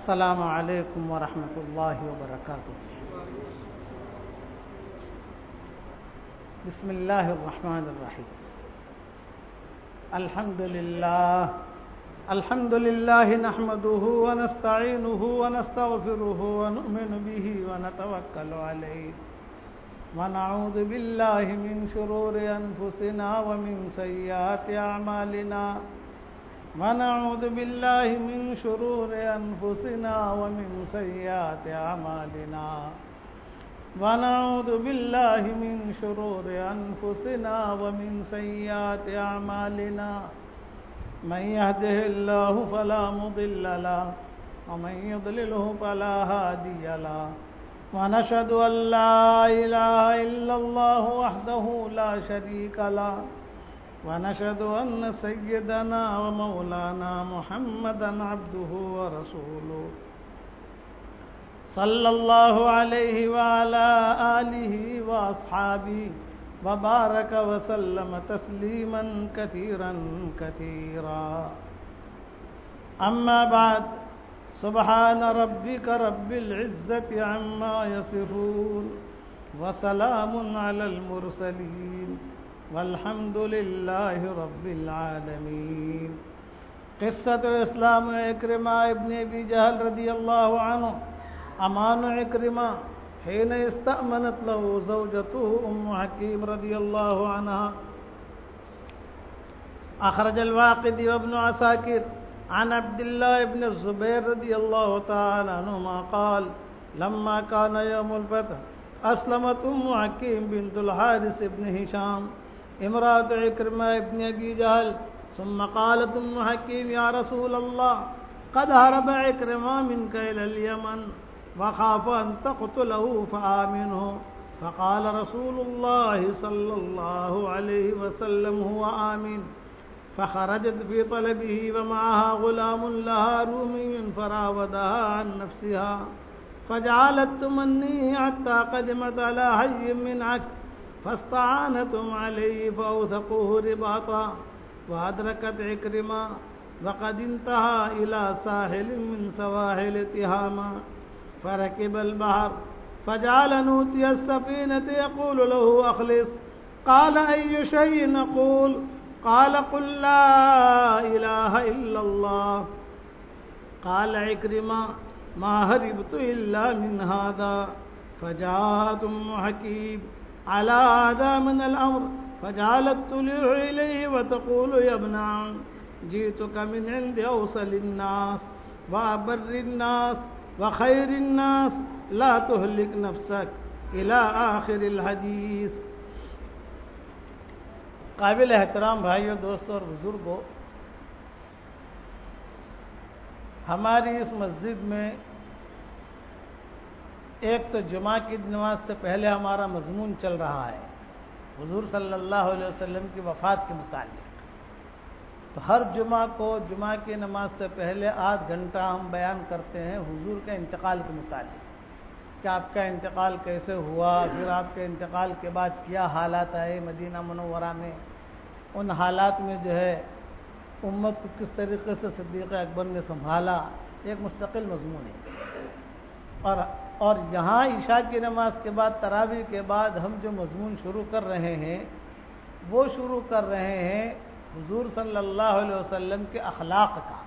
السلام علیکم ورحمۃ اللہ وبرکاتہ۔ بسم اللہ الرحمن الرحیم۔ الحمد للہ نحمده ونستعینه ونستغفره ونؤمن به ونتوکل علیہ ونعوذ باللہ من شرور انفسنا ومن سیئات اعمالنا ونعوذ باللہ من شرور انفسنا ومن سیئات اعمالنا ونعوذ باللہ من شرور انفسنا ومن سیئات اعمالنا من يهده الله فلا مضل له ومن يضلله فلا هادي له ونشهد أن لا إله إلا الله وحده لا شريك له ونشهد أن سيدنا ومولانا محمدا عبده ورسوله صلى الله عليه وعلى آله وأصحابه وبارك وسلم تسليما كثيرا كثيرا أما بعد سبحان ربك رب العزة عما يصفون وسلام على المرسلين والحمد لله رب العالمين۔ قصة اسلام عكرمة ابن ابي جهل رضي الله عنه امان عكرمة حين استأمنت له زوجته حكيم رضي الله عنها، أخرج الواقدي وابن عساكر عن عبد الله بن الزبير رضي الله تعالى عنهما قال: لما كان يوم الفتح أسلمت حكيم بنت الحارث بن هشام امرأة عكرمة ابن أبي جهل، ثم قالت حكيم: يا رسول الله، قد هرب عكرمة منك إلى اليمن وخاف أن تقتله فآمنه، فقال رسول الله صلى الله عليه وسلم: هو آمن. فخرجت في طلبه ومعها غلام لها رومي فراودها عن نفسها فجعلت تمنيه حتى قدمت على حي من عكس فاستعانتهم عليه فأوثقوه رباطا، وأدركت عكرمة وقد انتهى إلى ساحل من سواحل تهامة فركب البحر فجعل نوتي السفينة يقول له: أخلص. قال: أي شيء نقول؟ قال: قل لا إله إلا الله. قال عكرمة: ما هربت إلا من هذا. فجاءت حكيم على هذا من الأمر فجعلت تلح إليه وتقول: يا ابن عم، جئتك من عند أوصل الناس وأبر الناس وخير الناس، لا تهلك نفسك، إلى آخر الحديث۔ قابل احترام بھائیوں، دوستوں اور بزرگوں، ہماری اس مسجد میں ایک تو جمعہ کی نماز سے پہلے ہمارا مضمون چل رہا ہے حضور صلی اللہ علیہ وسلم کی وفات کے متعلق۔ تو ہر جمعہ کو جمعہ کی نماز سے پہلے آدھ گھنٹہ ہم بیان کرتے ہیں حضور کے انتقال کے متعلق، کہ آپ کا انتقال کیسے ہوا، پھر آپ کے انتقال کے بعد کیا حالات آئے مدینہ منورہ میں، ان حالات میں جو ہے امت کو کس طریقے سے صدیق اکبر نے سنبھالا، ایک مستقل مضمون ہے۔ اور یہاں عشاء کی نماز کے بعد تراویح کے بعد ہم جو مضمون شروع کر رہے ہیں وہ شروع کر رہے ہیں حضور صلی اللہ علیہ وسلم کے اخلاق کا،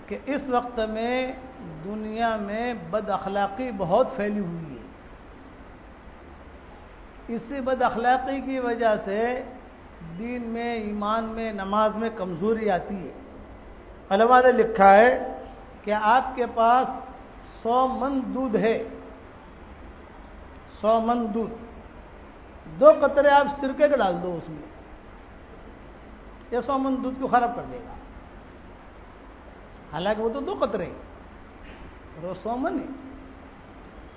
کہ اس وقت میں دنیا میں بد اخلاقی بہت پھیلی ہوئی ہے۔ اسی بد اخلاقی کی وجہ سے دین میں، ایمان میں، نماز میں کمزوری آتی ہے۔ علماء نے لکھا ہے کہ آپ کے پاس 100 من دودھ ہے، 100 من دودھ، 2 قطرے آپ سرکے کے ڈال دو اس میں، یہ 100 من دودھ کو خراب کر دے گا۔ حالانکہ وہ تو 2 قطرے اور وہ 100 من ہے،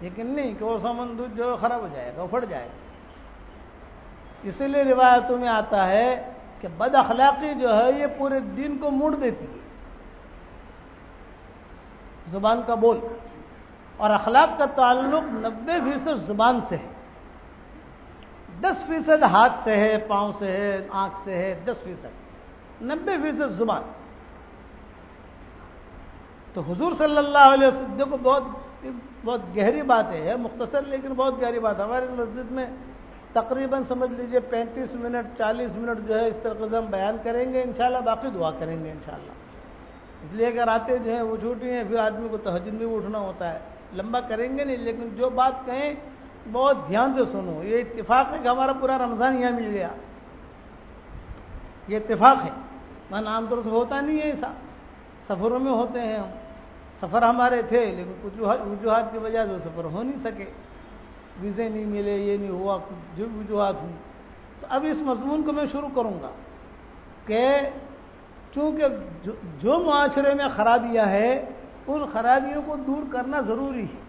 لیکن نہیں کہ وہ 100 من دودھ جو خراب ہو جائے گا، وہ پھٹ جائے گا۔ اسی لیے روایتوں میں آتا ہے کہ بد اخلاقی جو ہے یہ پورے دین کو موڑ دیتی ہے، زبان کا بول، اور اخلاق کا تعلق 90% زبان سے ہے، 10% ہاتھ سے ہے، پاؤں سے ہے، آنکھ سے ہے، 10%، 90% زبان۔ تو حضور صلی اللہ علیہ وسلم دیکھو بہت گہری بات ہے مختصر لیکن بہت گہری بات. ہماری مسجد میں تقریباً سمجھ لیجئے 35 منٹ 40 منٹ جو ہے اس طرح سے ہم بیان کریں گے انشاءاللہ, باقی دعا کریں گے انشاءاللہ. اس لیے کہ راتیں جو ہیں وہ چھوٹی ہیں, پھر آدمی کو تہجد میں بھی اٹھنا ہوتا ہے. لمبا کریں گے نہیں, لیکن جو بات کہیں بہت دھیان سے سنو. یہ اتفاق ہے کہ ہمارا پورا رمضان یہاں مل گیا, یہ اتفاق ہے. من عام طور سے ہوتا نہیں ہے ایسا, سفروں میں ہوتے ہیں ہم. سفر ہمارے تھے لیکن کچھ وجوہات کی وجہ سے سفر ہو نہیں سکے, ویزے نہیں ملے, یہ نہیں ہوا, جو وجوہات ہوں. تو اب اس مضمون کو میں شروع کروں گا کہ چونکہ جو معاشرے میں خرابیاں ہے ان خرابیوں کو دور کرنا ضروری ہے,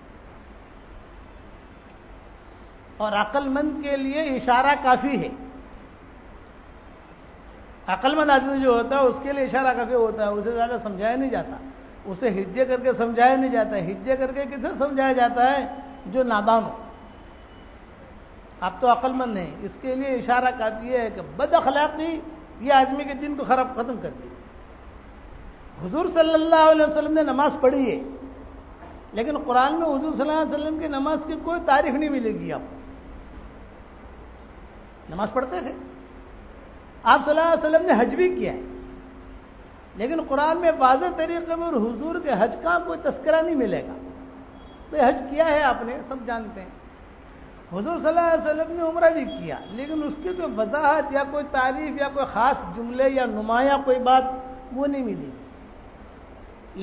اور عقل مند کے لیے اشارہ کافی ہے. عقل مند آدمی جو ہوتا ہے اس کے لیے اشارہ کافی ہوتا ہے, اسے زیادہ سمجھایا نہیں جاتا, اسے ہجے کر کے سمجھایا نہیں جاتا. ہجے کر کے کسے سمجھایا جاتا ہے؟ جو نادان ہو. آپ تو عقل مند ہیں, اس کے لیے اشارہ کافی ہے کہ بد اخلاقی یہ آدمی کے دن کو خراب ختم کر دی. حضور صلی اللہ علیہ وسلم نے نماز پڑھی ہے, لیکن قرآن میں حضور صلی اللہ علیہ وسلم کی نماز کی کوئی تعریف نہیں ملے گی آپ کو. نماز پڑھتے تھے, آپ صلی اللہ علیہ وسلم نے حج بھی کیا ہے, لیکن قرآن میں واضح طریقے میں حضور کے حج کا کوئی تذکرہ نہیں ملے گا. بھائی حج کیا ہے آپ نے سب جانتے ہیں, حضور صلی اللہ علیہ وسلم نے عمرہ بھی کیا, لیکن اس کی کوئی وضاحت یا کوئی تعریف یا کوئی خاص جملے یا نمایاں کوئی بات وہ نہیں ملی.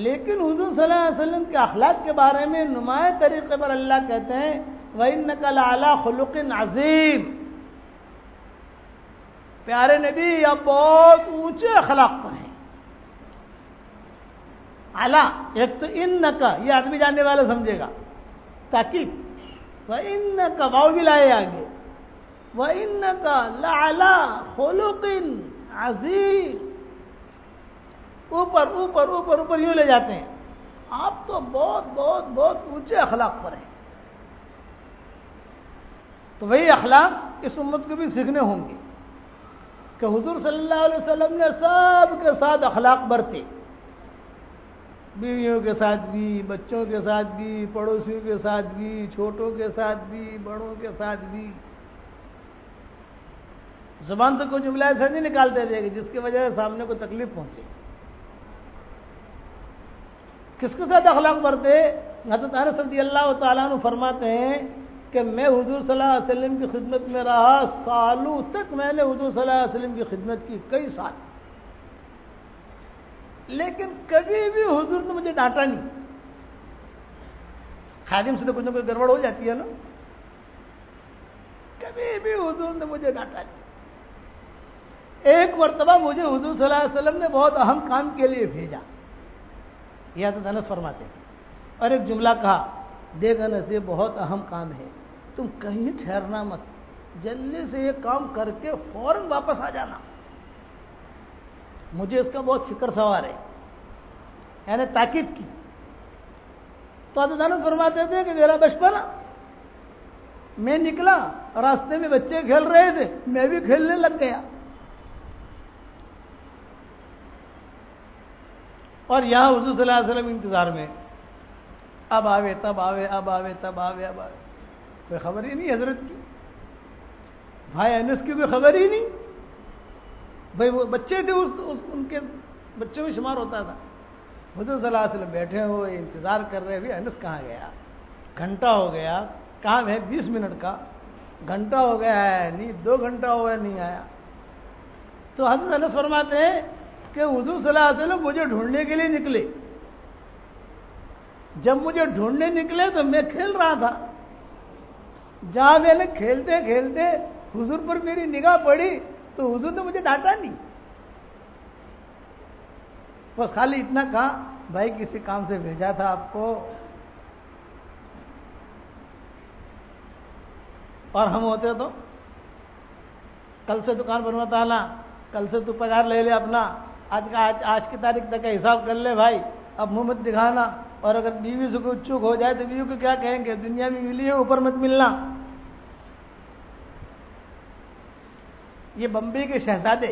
لیکن حضور صلی اللہ علیہ وسلم کے اخلاق کے بارے میں نمایاں طریقے پر اللہ کہتے ہیں وَإِنَّكَ لَعَلَىٰ خُلُقٍ عَظِيمٍ. پیارے نبی آپ بہت اونچے اخلاق پر ہیں. اعلیٰ, ایک تو انکا, یہ آدمی جاننے والا سمجھے گا, تاکید وَإِنَّكَ واو بھی لائے آگے, وَإِنَّكَ لَعَلَىٰ خُلُقٍ عَظِيمٍ. اوپر اوپر اوپر اوپر یوں لے جاتے ہیں, آپ تو بہت بہت بہت اونچے اخلاق پر ہیں. تو وہی اخلاق اس امت کو بھی سیکھنے ہوں گے کہ حضور صلی اللہ علیہ وسلم نے سب کے ساتھ اخلاق برتے, بیویوں کے ساتھ بھی, بچوں کے ساتھ بھی, پڑوسیوں کے ساتھ بھی, چھوٹوں کے ساتھ بھی, بڑوں کے ساتھ بھی. زبان سے کوئی جملہ ایسا نہیں نکالتے تھے کہ جس کی وجہ سے سامنے کو تکلیف پہنچے. کس کے ساتھ اخلاق برتے؟ حضرت انس رضی اللہ تعالیٰ عنہ فرماتے ہیں کہ میں حضور صلی اللہ علیہ وسلم کی خدمت میں رہا, سالوں تک میں نے حضور صلی اللہ علیہ وسلم کی خدمت کی, کئی سال, لیکن کبھی بھی حضور نے مجھے ڈانٹا نہیں. خادم سے تو کچھ نہ کچھ گڑبڑ ہو جاتی ہے نا, کبھی بھی حضور نے مجھے ڈانٹا نہیں. ایک مرتبہ مجھے حضور صلی اللہ علیہ وسلم نے بہت اہم کام کے لیے بھیجا, یہ حضرت انس فرماتے ہیں, اور ایک جملہ کہا, دیکھ انس یہ بہت اہم کام ہے, تم کہیں ٹھہرنا مت, جلدی سے یہ کام کر کے فوراً واپس آ جانا, مجھے اس کا بہت فکر سوار ہے. یعنی تاکید کی. تو حضرت انس فرماتے تھے کہ میرا بچپنا, میں نکلا, راستے میں بچے کھیل رہے تھے, میں بھی کھیلنے لگ گیا, اور یہاں حضور صلی اللہ علیہ وسلم انتظار میں, اب آوے تب آوے, اب آوے تب آوے, اب آوے. کوئی خبر ہی نہیں حضرت کی, بھائی انس کی کوئی خبر ہی نہیں. بھائی وہ بچے تھے, ان کے بچوں میں شمار ہوتا تھا. حضور صلی اللہ علیہ وسلم بیٹھے ہوئے انتظار کر رہے بھی, انس کہاں گیا, گھنٹہ ہو گیا, کام ہے 20 منٹ کا, گھنٹہ ہو گیا ہے نہیں, 2 گھنٹہ ہو گیا نہیں آیا. تو حضرت انس فرماتے ہیں کہ حضور صلی اللہ علیہ وسلم مجھے ڈھونڈنے کے لیے نکلے. جب مجھے ڈھونڈنے نکلے تو میں کھیل رہا تھا, جہاں میں نے کھیلتے کھیلتے حضور پر میری نگاہ پڑی تو حضور نے مجھے ڈانٹا نہیں, بس خالی اتنا کہا بھائی کسی کام سے بھیجا تھا آپ کو. اور ہم ہوتے تو کل سے دکان بنواتا لا, کل سے تو پگار لے لے اپنا, آج کی تاریخ تک کا حساب کر لے بھائی, اب منہ مت دکھانا. اور اگر بیوی سے کوئی چوک ہو جائے تو بیوی کو کیا کہیں گے, دنیا میں ملی ہے اوپر مت ملنا. یہ بمبئی کے شہزادے,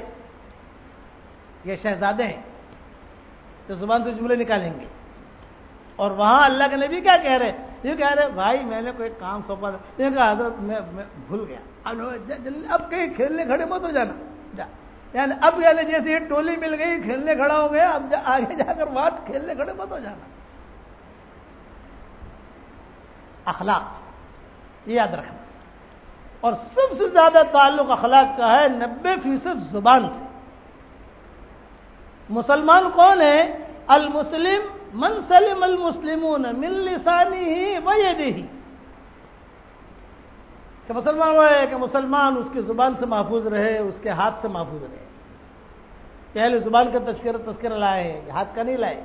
یہ شہزادے ہیں جو زبان سے جملے نکالیں گے. اور وہاں اللہ کے نبی کیا کہہ رہے؟ یہ کہہ رہے بھائی میں نے کوئی کام سونپا تھا، یہ کہا حضرت میں بھول گیا، اب کہیں کھیلنے کھڑے مت ہو جانا جا، یعنی اب یعنی جیسے یہ ٹولی مل گئی کھیلنے کھڑا ہو گیا، اب آگے جا کر بات کھیلنے کھڑے مت ہو جانا۔ اخلاق یہ یاد رکھنا، اور سب سے زیادہ تعلق اخلاق کا ہے 90% زبان سے۔ مسلمان کون ہے؟ المسلم من سلم المسلمون من لسانه ويده، کہ مسلمان وہ ہے کہ مسلمان اس کی زبان سے محفوظ رہے، اس کے ہاتھ سے محفوظ رہے۔ پہلے زبان کا تذکرہ لائے ہیں، ہاتھ کا نہیں لائے۔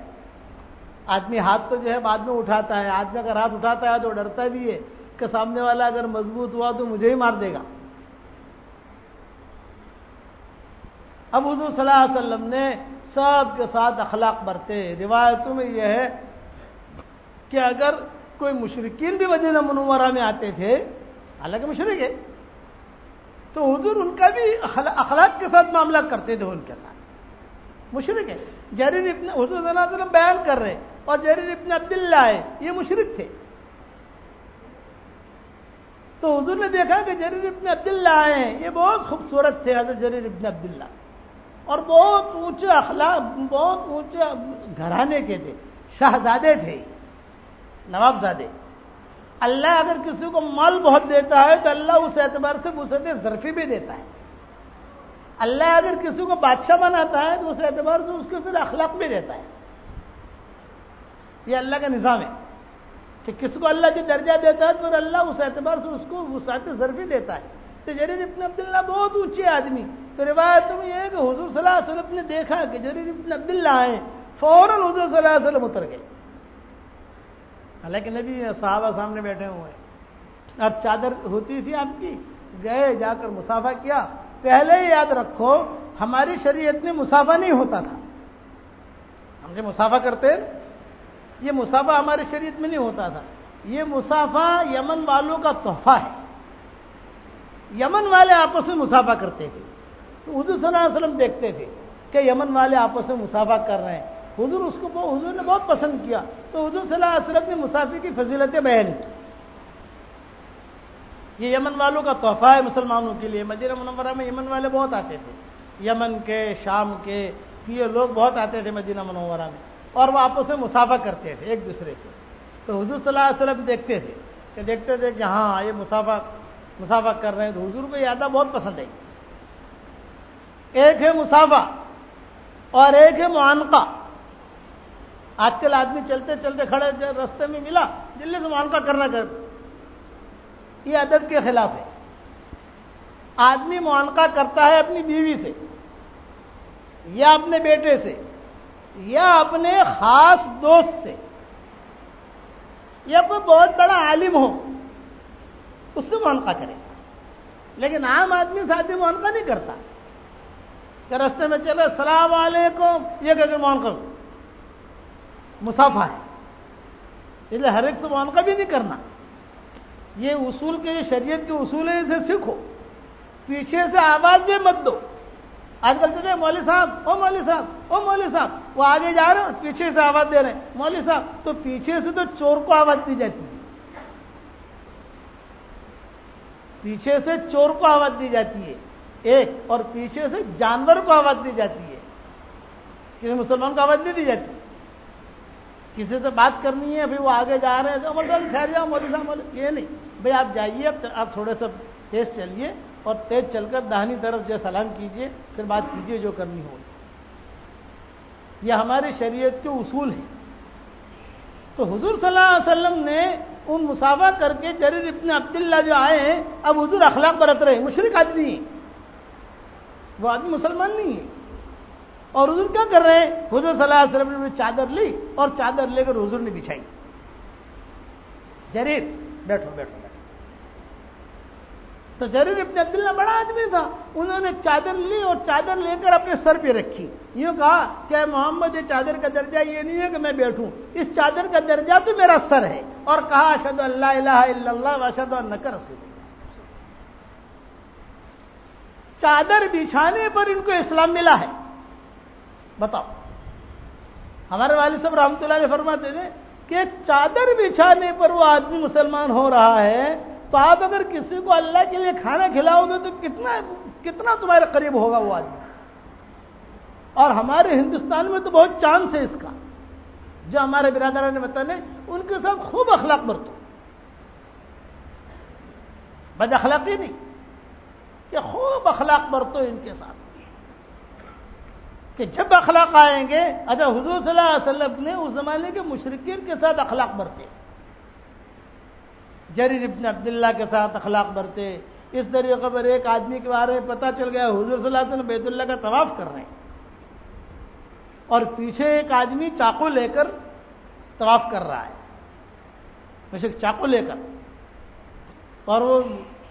آدمی ہاتھ تو جو ہے بعد میں اٹھاتا ہے، آدمی اگر ہاتھ اٹھاتا ہے تو ڈرتا بھی ہے کہ سامنے والا اگر مضبوط ہوا تو مجھے ہی مار دے گا۔ اب حضور صلی اللہ علیہ وسلم نے سب کے ساتھ اخلاق برتے۔ روایتوں میں یہ ہے کہ اگر کوئی مشرکین بھی مدینہ منورہ میں آتے تھے، حالانکہ مشرک ہے، تو حضور ان کا بھی اخلاق کے ساتھ معاملہ کرتے تھے ان کے ساتھ۔ مشرک ہے، جریر ابن حضور صلی اللہ علیہ وسلم بیان کر رہے، اور جریر ابن عبداللہ ہے، یہ مشرک تھے۔ تو حضور نے دیکھا کہ جریر ابن عبداللہ ہیں، یہ بہت خوبصورت تھے حضرت جریر ابن عبداللہ، اور بہت اونچے اخلاق، بہت اونچے گھرانے کے تھے، شہزادے تھے، نوابزادے۔ اللہ اگر کسی کو مال بہت دیتا ہے تو اللہ اس اعتبار سے وسعت ظرفی بھی دیتا ہے۔ اللہ اگر کسی کو بادشاہ بناتا ہے تو اس اعتبار سے اس کے پھر اخلاق بھی دیتا ہے۔ یہ اللہ کا نظام ہے کہ کس کو اللہ کی درجہ دیتا ہے تو پھر اللہ اس اعتبار سے اس کو وسعت ظرفی دیتا ہے۔ تو جریر ابن عبداللہ بہت اونچے آدمی، تو روایت میں یہ ہے کہ حضور صلی اللہ علیہ وسلم نے دیکھا کہ جریر ابن عبداللہ ہیں، فوراً حضور صلی اللہ علیہ وسلم اتر گئے، حالانکہ نبی صحابہ سامنے بیٹھے ہوئے ہیں، اب چادر ہوتی تھی آپ کی، گئے جا کر مصافحہ کیا۔ پہلے ہی یاد رکھو ہماری شریعت میں مصافحہ نہیں ہوتا تھا، ہم جو مصافحہ کرتے ہیں یہ مصافحہ ہماری شریعت میں نہیں ہوتا تھا، یہ مصافحہ یمن والوں کا تحفہ ہے، یمن والے آپس میں مصافحہ کرتے تھے، تو حضور صلی اللہ علیہ وسلم دیکھتے تھے کہ یمن والے آپس میں مصافحہ کر رہے ہیں، حضور نے بہت پسند کیا، تو حضور صلی اللہ علیہ وسلم نے مصافحے کی فضیلتیں بیان کی۔ یہ یمن والوں کا تحفہ ہے مسلمانوں کے لیے۔ مدینہ منورہ میں یمن والے بہت آتے تھے، یمن کے، شام کے، یہ لوگ بہت آتے تھے مدینہ منورہ میں، اور وہ آپس میں مصافحہ کرتے تھے ایک دوسرے سے۔ تو حضور صلی اللہ علیہ وسلم دیکھتے تھے کہ ہاں یہ مصافحہ کر رہے ہیں، تو حضور کو یہ عادت بہت پسند ہے۔ ایک ہے مصافحہ اور ایک ہے معانقہ۔ آج کل آدمی چلتے چلتے کھڑے راستے میں ملا، جلدی سے معانقہ کرنا کر، یہ ادب کے خلاف ہے۔ آدمی معانقہ کرتا ہے اپنی بیوی سے، یا اپنے بیٹے سے، یا اپنے خاص دوست سے، یا کوئی بہت بڑا عالم ہو اس سے معانقہ کرے، لیکن عام آدمی سے آدمی معانقہ نہیں کرتا کہ راستے میں چلے السلام علیکم یہ کہہ کر معانقہ، مصافحہ ہے، اس لیے ہر ایک سے معانقہ بھی نہیں کرنا۔ یہ اصول کے، یہ شریعت کے اصول ہیں، اسے سیکھو۔ پیچھے سے آواز بھی مت دو۔ آج کل چلے مولوی صاحب، او مولوی صاحب، او مولوی صاحب، وہ آگے جا رہے ہیں پیچھے سے آواز دے رہے ہیں مولوی صاحب، تو پیچھے سے تو چور کو آواز دی جاتی ہے، پیچھے سے چور کو آواز دی جاتی ہے ایک، اور پیچھے سے جانور کو آواز دی جاتی ہے، کسی مسلمان کو آواز نہیں دی جاتی۔ کسی سے بات کرنی ہے، پھر وہ آگے جا رہے ہیں تو ٹھہر جاؤ مولوی صاحب، یہ نہیں بھائی، آپ جائیے، اب آپ تھوڑے سا تیز چلیے، اور تیز چل کر داہنی طرف جو سلام کیجیے، پھر بات کیجیے جو کرنی ہو۔ یہ ہماری شریعت کے اصول ہیں۔ تو حضور صلی اللہ علیہ وسلم نے ان مصافحہ کر کے جریر ابن عبداللہ جو آئے ہیں، اب حضور اخلاق برت رہے ہیں، مشرک آدمی ہیں، وہ آدمی مسلمان نہیں ہے، اور حضور کیا کر رہے ہیں؟ حضور صلی اللہ علیہ وسلم نے چادر لی، اور چادر لے کر حضور نے بچھائی، جریر بیٹھو بیٹھو بیٹھو۔ تو جریر ابن عبداللہ بڑا آدمی تھا، انہوں نے چادر لی اور چادر لے کر اپنے سر پہ رکھی، یوں کہا کہ محمد یہ چادر کا درجہ یہ نہیں ہے کہ میں بیٹھوں، اس چادر کا درجہ تو میرا سر ہے، اور کہا اشہد ان لا الہ الا اللہ واشہد انک رسول اللہ۔ چادر بچھانے پر ان کو اسلام ملا ہے، بتاؤ۔ ہمارے والد صاحب رحمۃ اللہ علیہ فرماتے تھے کہ ایک چادر بچھانے پر وہ آدمی مسلمان ہو رہا ہے، تو آپ اگر کسی کو اللہ کے لیے کھانا کھلاؤ گے تو کتنا تمہارے قریب ہوگا وہ آدمی. اور ہمارے ہندوستان میں تو بہت چانس ہے اس کا. جو ہمارے برادران نے بتانے ان کے ساتھ خوب اخلاق برتو، بد اخلاقی نہیں، کہ خوب اخلاق برتو ان کے ساتھ، کہ جب اخلاق آئیں گے. اچھا، حضور صلی اللہ علیہ وسلم نے اس زمانے کے مشرکین کے ساتھ اخلاق برتے، جریر ابن عبداللہ کے ساتھ اخلاق برتے. اس طریقے پر ایک آدمی کے بارے میں پتہ چل گیا حضور صلی اللہ علیہ وسلم بیت اللہ کا طواف کر رہے ہیں، اور پیچھے ایک آدمی چاقو لے کر طواف کر رہا ہے، مشرک چاقو لے کر. اور وہ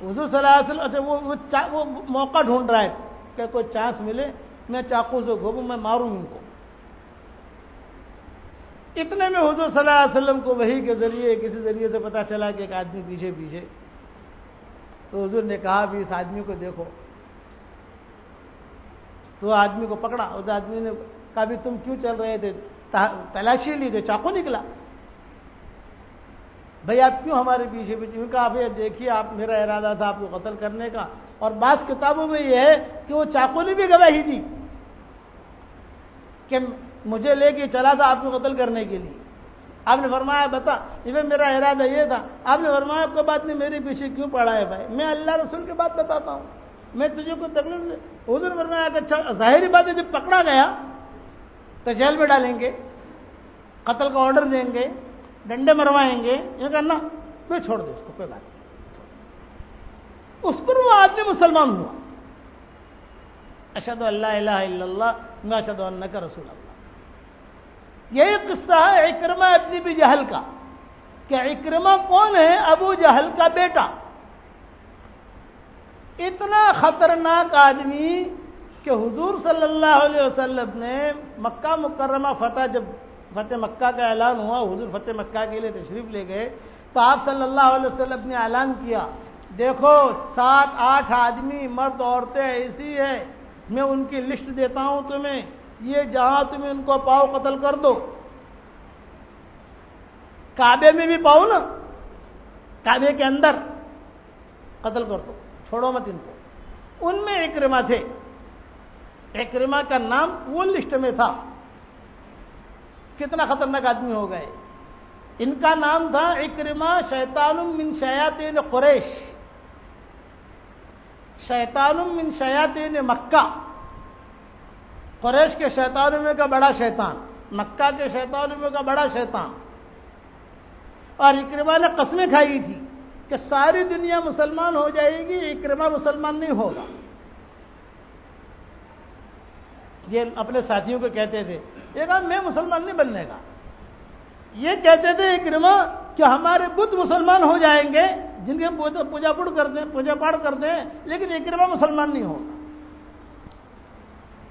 حضور صلی اللہ علیہ وسلم اچھا وہ موقع ڈھونڈ رہا ہے کہ کوئی چانس ملے میں چاقو سے گھوموں، میں ماروں ان کو. اتنے میں حضور صلی اللہ علیہ وسلم کو وحی کے ذریعے کسی ذریعے سے پتہ چلا کہ ایک آدمی پیچھے. تو حضور نے کہا بھی اس آدمی کو دیکھو. تو آدمی کو پکڑا. اس آدمی نے کہا بھی تم کیوں چل رہے تھے؟ تلاشی لی تھے، چاقو نکلا. بھائی آپ کیوں ہمارے پیچھے؟ کہا بھائی دیکھیے آپ، میرا ارادہ تھا آپ کو قتل کرنے کا. اور بعض کتابوں میں یہ ہے کہ وہ چاقو نے بھی گواہی دی کہ مجھے لے کے چلا تھا آپ کو قتل کرنے کے لیے. آپ نے فرمایا بتا میرا ارادہ یہ تھا. آپ نے فرمایا کوئی بات نہیں، میرے پیچھے کیوں پڑا ہے بھائی، میں اللہ رسول کی بات بتاتا ہوں، میں تجھے کوئی تکلیف نہیں. حضور فرمایا کہ اچھا ظاہری بات ہے، جب پکڑا گیا تو جیل میں ڈالیں گے، قتل کا آرڈر دیں گے، ڈنڈے مروائیں گے. یہ کرنا کوئی چھوڑ دے اس کو، کوئی بات نہیں. اس پر وہ آدمی مسلمان ہوا. اشہدو اللہ الہ الا اللہ و اشہدو انک رسول اللہ. یہی قصہ ہے عکرمہ ابن ابی جہل کا، کہ عکرمہ کون ہے؟ ابو جہل کا بیٹا. اتنا خطرناک آدمی کہ حضور صلی اللہ علیہ وسلم نے مکہ مکرمہ جب فتح مکہ کا اعلان ہوا، حضور فتح مکہ کے لیے تشریف لے گئے، تو آپ صلی اللہ علیہ وسلم نے اعلان کیا، دیکھو 7-8 آدمی مرد عورتیں ایسی ہے، میں ان کی لسٹ دیتا ہوں تمہیں، یہ جہاں تمہیں ان کو پاؤ قتل کر دو. کعبے میں بھی پاؤ نا، کعبے کے اندر قتل کر دو، چھوڑو مت ان کو. ان میں عکرمہ تھے. عکرمہ کا نام وہ لسٹ میں تھا. کتنا خطرناک آدمی ہو گئے. ان کا نام تھا عکرمہ شیطان من شیاطین قریش، شیطان من شیاطین مکہ. قریش کے شیطانوں میں کا بڑا شیطان، مکہ کے شیطانوں میں کا بڑا شیطان. اور عکرمہ نے قسمیں کھائی تھی کہ ساری دنیا مسلمان ہو جائے گی، عکرمہ مسلمان نہیں ہوگا. یہ اپنے ساتھیوں کو کہتے تھے. یہ کہا میں مسلمان نہیں بننے کا. یہ کہتے تھے عکرمہ کہ ہمارے بت مسلمان ہو جائیں گے جن کے پوجا پاٹ کرتے ہیں، لیکن عکرمہ مسلمان نہیں ہوگا.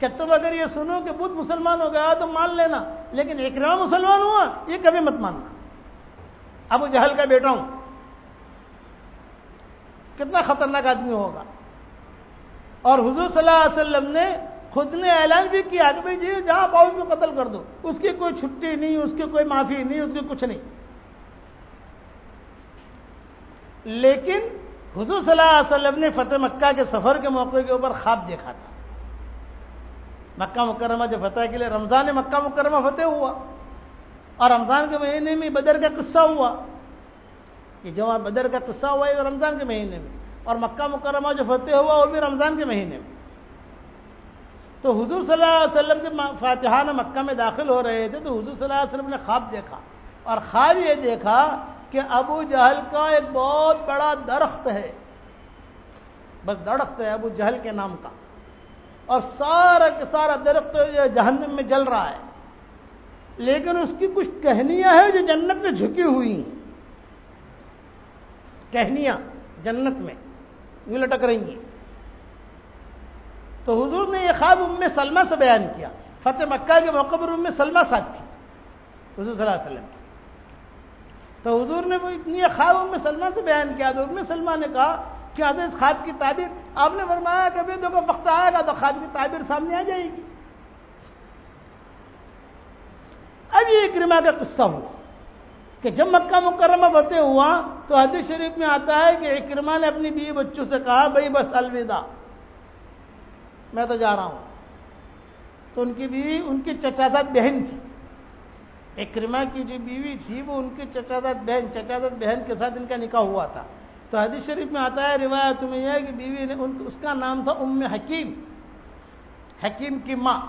کہ تم اگر یہ سنو کہ بت مسلمان ہو گیا تو مان لینا، لیکن عکرمہ مسلمان ہوا یہ کبھی مت ماننا. ابو جہل کا بیٹا ہوں. کتنا خطرناک آدمی ہوگا. اور حضور صلی اللہ علیہ وسلم نے خود نے اعلان بھی کیا کہ بھائی جی جہاں پاؤ اس کو قتل کر دو، اس کی کوئی چھٹی نہیں، اس کی کوئی معافی نہیں، اس کی کچھ نہیں. لیکن حضور صلی اللہ علیہ وسلم نے فتح مکہ کے سفر کے موقع کے اوپر خواب دیکھا تھا. مکہ مکرمہ جو فتح کے لیے رمضان مکہ مکرمہ فتح ہوا، اور رمضان کے مہینے میں بدر کا قصہ ہوا. کہ جو وہاں بدر کا قصہ ہوا یہ رمضان کے مہینے میں، اور مکہ مکرمہ جو فتح ہوا وہ بھی رمضان کے مہینے میں. تو حضور صلی اللہ علیہ وسلم جب فاتحان مکہ میں داخل ہو رہے تھے تو حضور صلی اللہ علیہ وسلم نے خواب دیکھا، اور خواب یہ دیکھا کہ ابو جہل کا ایک بہت بڑا درخت ہے، بس درخت ہے ابو جہل کے نام کا، اور سارا کا سارا درخت جہنم میں جل رہا ہے، لیکن اس کی کچھ ٹہنیاں ہیں جو جنت میں جھکی ہوئی ہیں. ٹہنیاں جنت میں یہ لٹک رہی ہیں. تو حضور نے یہ خواب ام سلمہ سے بیان کیا. فتح مکہ کے موقع پر ام سلمہ ساتھ تھی حضور صلی اللہ علیہ وسلم. تو حضور نے وہ اتنی خواب ام سلمہ سے بیان کیا تو ام سلمہ نے کہا کہ حضرت خواب کی تعبیر، آپ نے فرمایا کہ دیکھو وقت آئے گا تو خواب کی تعبیر سامنے آ جائے گی. اب یہ عکرمہ کا قصہ ہوا. کہ جب مکہ مکرمہ فتح ہوا تو حدیث شریف میں آتا ہے کہ اکرمہ نے اپنی بیوی بچوں سے کہا بھائی بس الوداع، میں تو جا رہا ہوں. تو ان کی بیوی ان کی چچازاد بہن تھی. اکرمہ کی جو بیوی تھی وہ ان کی چچازاد بہن کے ساتھ ان کا نکاح ہوا تھا. تو حدیث شریف میں آتا ہے، روایت میں یہ ہے کہ بیوی نے اس کا نام تھا ام حکیم، حکیم کی ماں.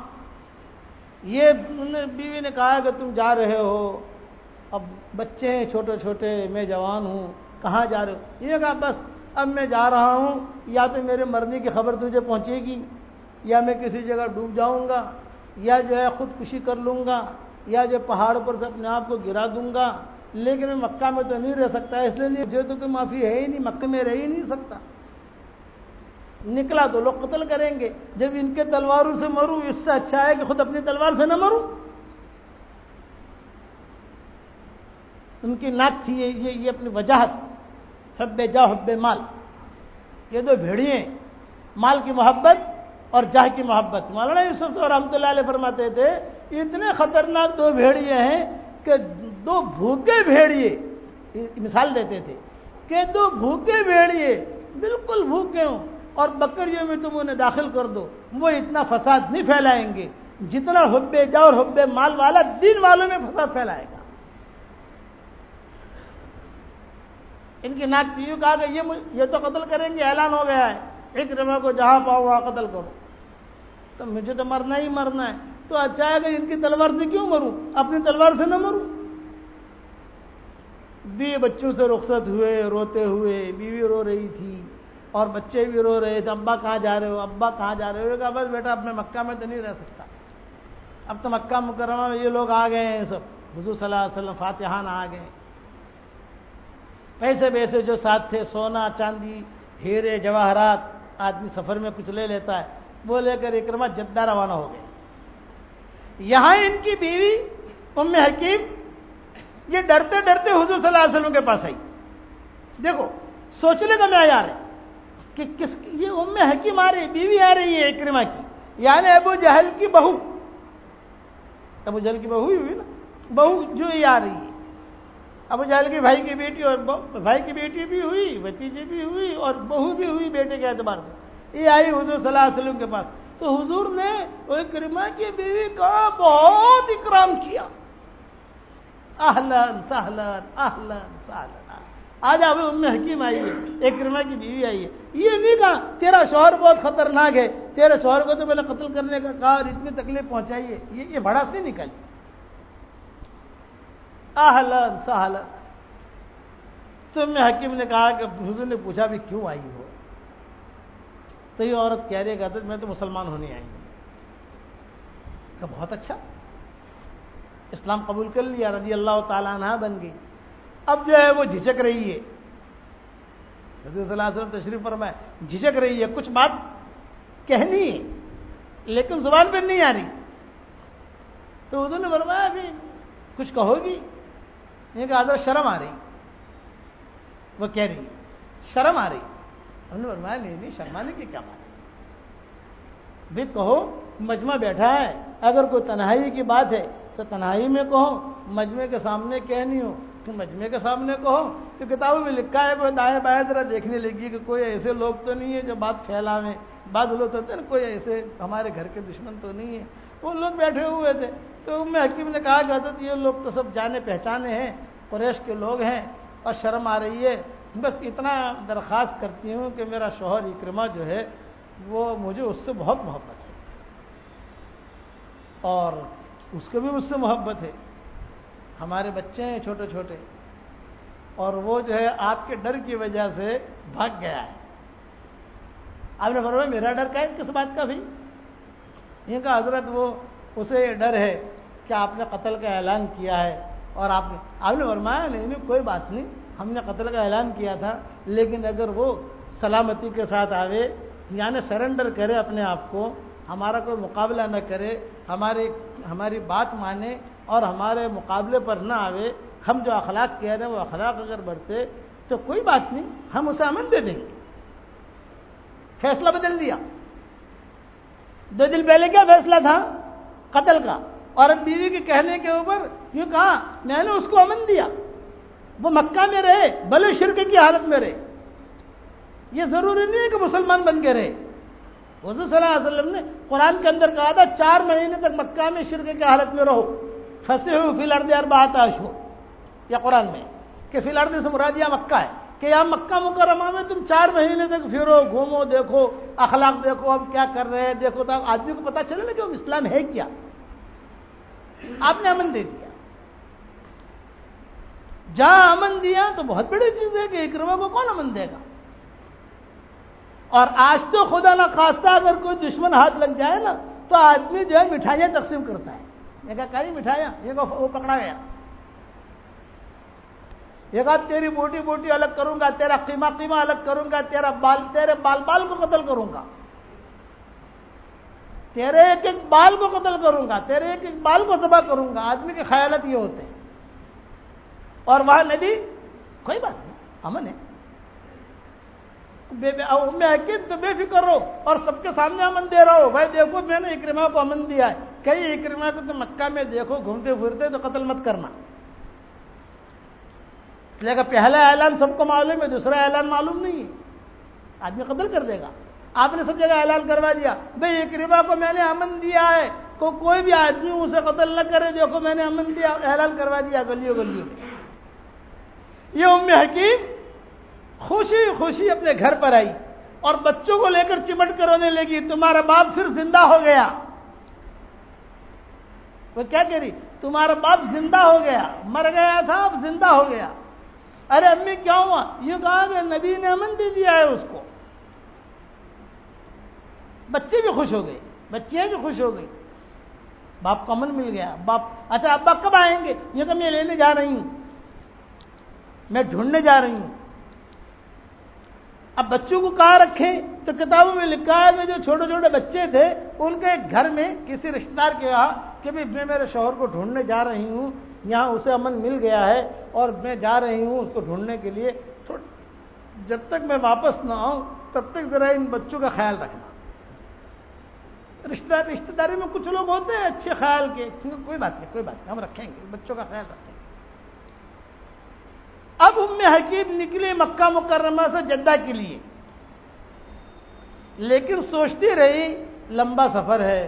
یہ بیوی نے کہا کہ تم جا رہے ہو، اب بچے ہیں چھوٹے چھوٹے، میں جوان ہوں، کہاں جا رہے ہو؟ یہ کہا بس اب میں جا رہا ہوں، یا تو میرے مرنے کی خبر تجھے پہنچے گی، یا میں کسی جگہ ڈوب جاؤں گا، یا جو ہے خودکشی کر لوں گا، یا جو پہاڑ پر سے اپنے آپ کو گرا دوں گا، لیکن میں مکہ میں تو نہیں رہ سکتا، اس لیے جو تو کوئی معافی ہے ہی نہیں، مکہ میں رہ ہی نہیں سکتا. نکلا تو لوگ قتل کریں گے، جب ان کے تلواروں سے مروں اس سے اچھا ہے کہ خود اپنی تلوار سے نہ مروں. ان کی ناک تھی یہ اپنی وجاہت، حب جاہ حب مال. یہ دو بھیڑیے، مال کی محبت اور جاہ کی محبت. مولانا یوسف رحمۃ اللہ علیہ فرماتے تھے اتنے خطرناک دو بھیڑیے ہیں کہ دو بھوکے بھیڑیے، مثال دیتے تھے کہ دو بھوکے بھیڑیے بالکل بھوکے ہوں اور بکریوں میں تم انہیں داخل کر دو، وہ اتنا فساد نہیں پھیلائیں گے جتنا حب جاہ اور حب مال والا دین والوں میں فساد پھیلائے گا. ان کی ناک تیو کہا کہ یہ تو قتل کریں گے، اعلان ہو گیا ہے اکرمہ کو جہاں پاؤ وہاں قتل کرو. تو مجھے تو مرنا ہی مرنا ہے، تو اچھا ہے کہ ان کی تلوار سے کیوں مروں، اپنی تلوار سے نہ مروں. بیوی بچوں سے رخصت ہوئے روتے ہوئے، بیوی رو رہی تھی اور بچے بھی رو رہے تھے، ابا کہاں جا رہے ہو، ابا کہاں جا رہے ہو؟ کہا بس بیٹا اب میں مکہ میں تو نہیں رہ سکتا، اب تو مکہ مکرمہ میں یہ لوگ آ گئے ہیں، سب حضور صلی اللہ علیہ وسلم فاتحان آ گئے، پیسے ویسے جو ساتھ تھے، سونا چاندی ہیرے جواہرات، آدمی سفر میں کچھ لے لیتا ہے، وہ لے کر اکرمہ جدہ روانہ ہو گئے. یہاں ان کی بیوی ام حکیم یہ ڈرتے ڈرتے حضور صلی اللہ علیہ وسلم کے پاس آئی. دیکھو سوچنے کا معیار ہے کہ یہ ام حکیم آ رہی، بیوی آ رہی ہے اکرمہ کی، یعنی ابو جہل کی بہو، ابو جہل کی بہو ہی ہوئی نا، بہو جو ہی آ رہی ہے. ابو جہل کے بھائی کی بیٹی اور بھائی کی بیٹی بھی ہوئی، بھتیجی بھی ہوئی اور بہو بھی ہوئی بیٹے کے اعتبار سے. یہ آئی حضور صلی اللہ علیہ وسلم کے پاس، تو حضور نے اکرمہ کی بیوی کا بہت اکرام کیا. اہلن سہلن اہلن سہلن، آج اب ام حکیم آئی ہے، اکرمہ کی بیوی آئی ہے. یہ نہیں کہا تیرا شوہر بہت خطرناک ہے، تیرے شوہر کو تو میں نے قتل کرنے کا کہا اور اتنی تکلیف پہنچائی ہے، یہ بھڑاس نہیں نکلی. اہلن سہلن. تو ام حکیم نے کہا کہ حضور نے پوچھا بھی کیوں آئی ہو؟ تو یہ عورت کہہ رہی ہے میں تو مسلمان ہونے آئی ہوں. کہ بہت اچھا، اسلام قبول کر لیا، رضی اللہ تعالیٰ عنہ بن گئی. اب جو ہے وہ جھجک رہی ہے، حضرت صلی اللہ علیہ وسلم تشریف فرمائے، جھجک رہی ہے، کچھ بات کہنی ہے لیکن زبان پہ نہیں آ رہی. تو حضور نے فرمایا کہ کچھ کہو گی؟ یہ کہ حضرت شرم آ رہی. وہ کہہ رہی شرم آ رہی. انہوں نے فرمایا نہیں شرمانے کی کیا بات ہے، بھی کہو، مجمع بیٹھا ہے، اگر کوئی تنہائی کی بات ہے تو تنہائی میں کہو، مجمع کے سامنے کہنی ہو تو مجمع کے سامنے کہو. تو کتابوں میں لکھا ہے کوئی دائیں بائیں ذرا دیکھنے لگی کہ کوئی ایسے لوگ تو نہیں ہے جو بات پھیلاویں. بعض لوگ ہوتے ہیں کوئی ایسے ہمارے گھر کے دشمن تو نہیں ہے. وہ لوگ بیٹھے ہوئے تھے. تو ام حکیم نے کہا کہ حضرت یہ لوگ تو سب جانے پہچانے ہیں، قریش کے لوگ ہیں اور شرم آ رہی ہے، بس اتنا درخواست کرتی ہوں کہ میرا شوہر اکرمہ جو ہے وہ مجھے اس سے بہت محبت ہے اور اس کو بھی مجھ سے محبت ہے، ہمارے بچے ہیں چھوٹے چھوٹے، اور وہ جو ہے آپ کے ڈر کی وجہ سے بھاگ گیا ہے. آپ نے فرمایا میرا ڈر کا ہے کس بات کا بھی؟ یہ کہا حضرت وہ اسے یہ ڈر ہے کہ آپ نے قتل کا اعلان کیا ہے اور آپ نے فرمایا نہیں کوئی بات نہیں، ہم نے قتل کا اعلان کیا تھا، لیکن اگر وہ سلامتی کے ساتھ آوے، یعنی سرنڈر کرے اپنے آپ کو، ہمارا کوئی مقابلہ نہ کرے، ہماری بات مانے اور ہمارے مقابلے پر نہ آوے، ہم جو اخلاق کہہ رہے ہیں وہ اخلاق اگر بڑھتے تو کوئی بات نہیں، ہم اسے امن دے دیں گے. فیصلہ بدل دیا. 2 دن پہلے کیا فیصلہ تھا؟ قتل کا، اور اب بیوی کے کہنے کے اوپر یوں کہا میں نے اس کو امن دیا. وہ مکہ میں رہے بھلے شرک کی حالت میں رہے، یہ ضروری نہیں ہے کہ مسلمان بن کے رہے۔ حضور صلی اللہ علیہ وسلم نے قرآن کے اندر کہا تھا 4 مہینے تک مکہ میں شرک کی حالت میں رہو، فسحوا فی الارض 4 اشہر، یا قرآن میں کہ فی الارض سے مراد یہاں مکہ ہے، کہ یہاں مکہ مکرمہ میں تم 4 مہینے تک پھرو، گھومو، دیکھو، اخلاق دیکھو، اب کیا کر رہے ہیں دیکھو، تو آدمی کو پتا چلے نا کہ اسلام ہے کیا۔ آپ نے امن دے دیا، جہاں امن دیا تو بہت بڑی چیز ہے کہ اکرمہ کو کون امن دے گا۔ اور آج تو خدا نہ خواستہ اگر کوئی دشمن ہاتھ لگ جائے نا تو آدمی جو ہے مٹھائیاں تقسیم کرتا ہے، یہ کہا کاری مٹھائیاں، یہ کہا وہ پکڑا گیا، یہ کہا تیری بوٹی بوٹی الگ کروں گا، تیرا قیمہ قیمہ الگ کروں گا، تیرے بال بال کو قتل کروں گا، تیرے ایک ایک بال کو قتل کروں گا، تیرے ایک ایک بال کو ذبح کروں گا۔ آدمی کے خیالات یہ ہوتے ہیں، اور وہاں نبی کوئی بات نہیں، امن ہے، ام حکیم تو بے فکر رہو اور سب کے سامنے امن دے رہا ہو، بھائی دیکھو میں نے اکرمہ کو امن دیا ہے، کہیں اکرمہ کو تو مکہ میں دیکھو گھومتے پھرتے تو قتل مت کرنا، لیکن پہلا اعلان سب کو معلوم ہے، دوسرا اعلان معلوم نہیں ہے، آدمی قتل کر دے گا۔ آپ نے سب جگہ اعلان کروا دیا بھائی اکرمہ کو میں نے امن دیا ہے، کوئی بھی آدمی اسے قتل نہ کرے، دیکھو میں نے امن دیا، اعلان کروا دیا گلیوں گلیوں میں۔ یہ ام حکیم خوشی خوشی اپنے گھر پر آئی اور بچوں کو لے کر چمٹ کر رونے لگی، تمہارا باپ پھر زندہ ہو گیا۔ وہ کیا کہہ رہی؟ تمہارا باپ زندہ ہو گیا، مر گیا تھا اب زندہ ہو گیا۔ ارے امی کیا ہوا؟ یہ کہا کہ نبی نے امن دے دیا ہے اس کو۔ بچے بھی خوش ہو گئے، بچیاں بھی خوش ہو گئی، باپ کو امن مل گیا۔ باپ اچھا ابا کب آئیں گے؟ یہ کہ میں لینے جا رہی ہوں، میں ڈھونڈنے جا رہی ہوں۔ اب بچوں کو کہاں رکھیں؟ تو کتابوں میں لکھا ہے کہ جو چھوٹے چھوٹے بچے تھے ان کے گھر میں کسی رشتہ دار کے کہا کہ میں میرے شوہر کو ڈھونڈنے جا رہی ہوں، یہاں اسے امن مل گیا ہے اور میں جا رہی ہوں اس کو ڈھونڈنے کے لیے، جب تک میں واپس نہ آؤں تب تک ذرا ان بچوں کا خیال رکھنا۔ رشتہ داری میں کچھ لوگ ہوتے ہیں اچھے خیال کے، کوئی بات نہیں ہم رکھیں گے، بچوں کا خیال رکھیں گے۔ اب ام حکیم نکلی مکہ مکرمہ سے جدہ کے لیے، لیکن سوچتی رہی لمبا سفر ہے،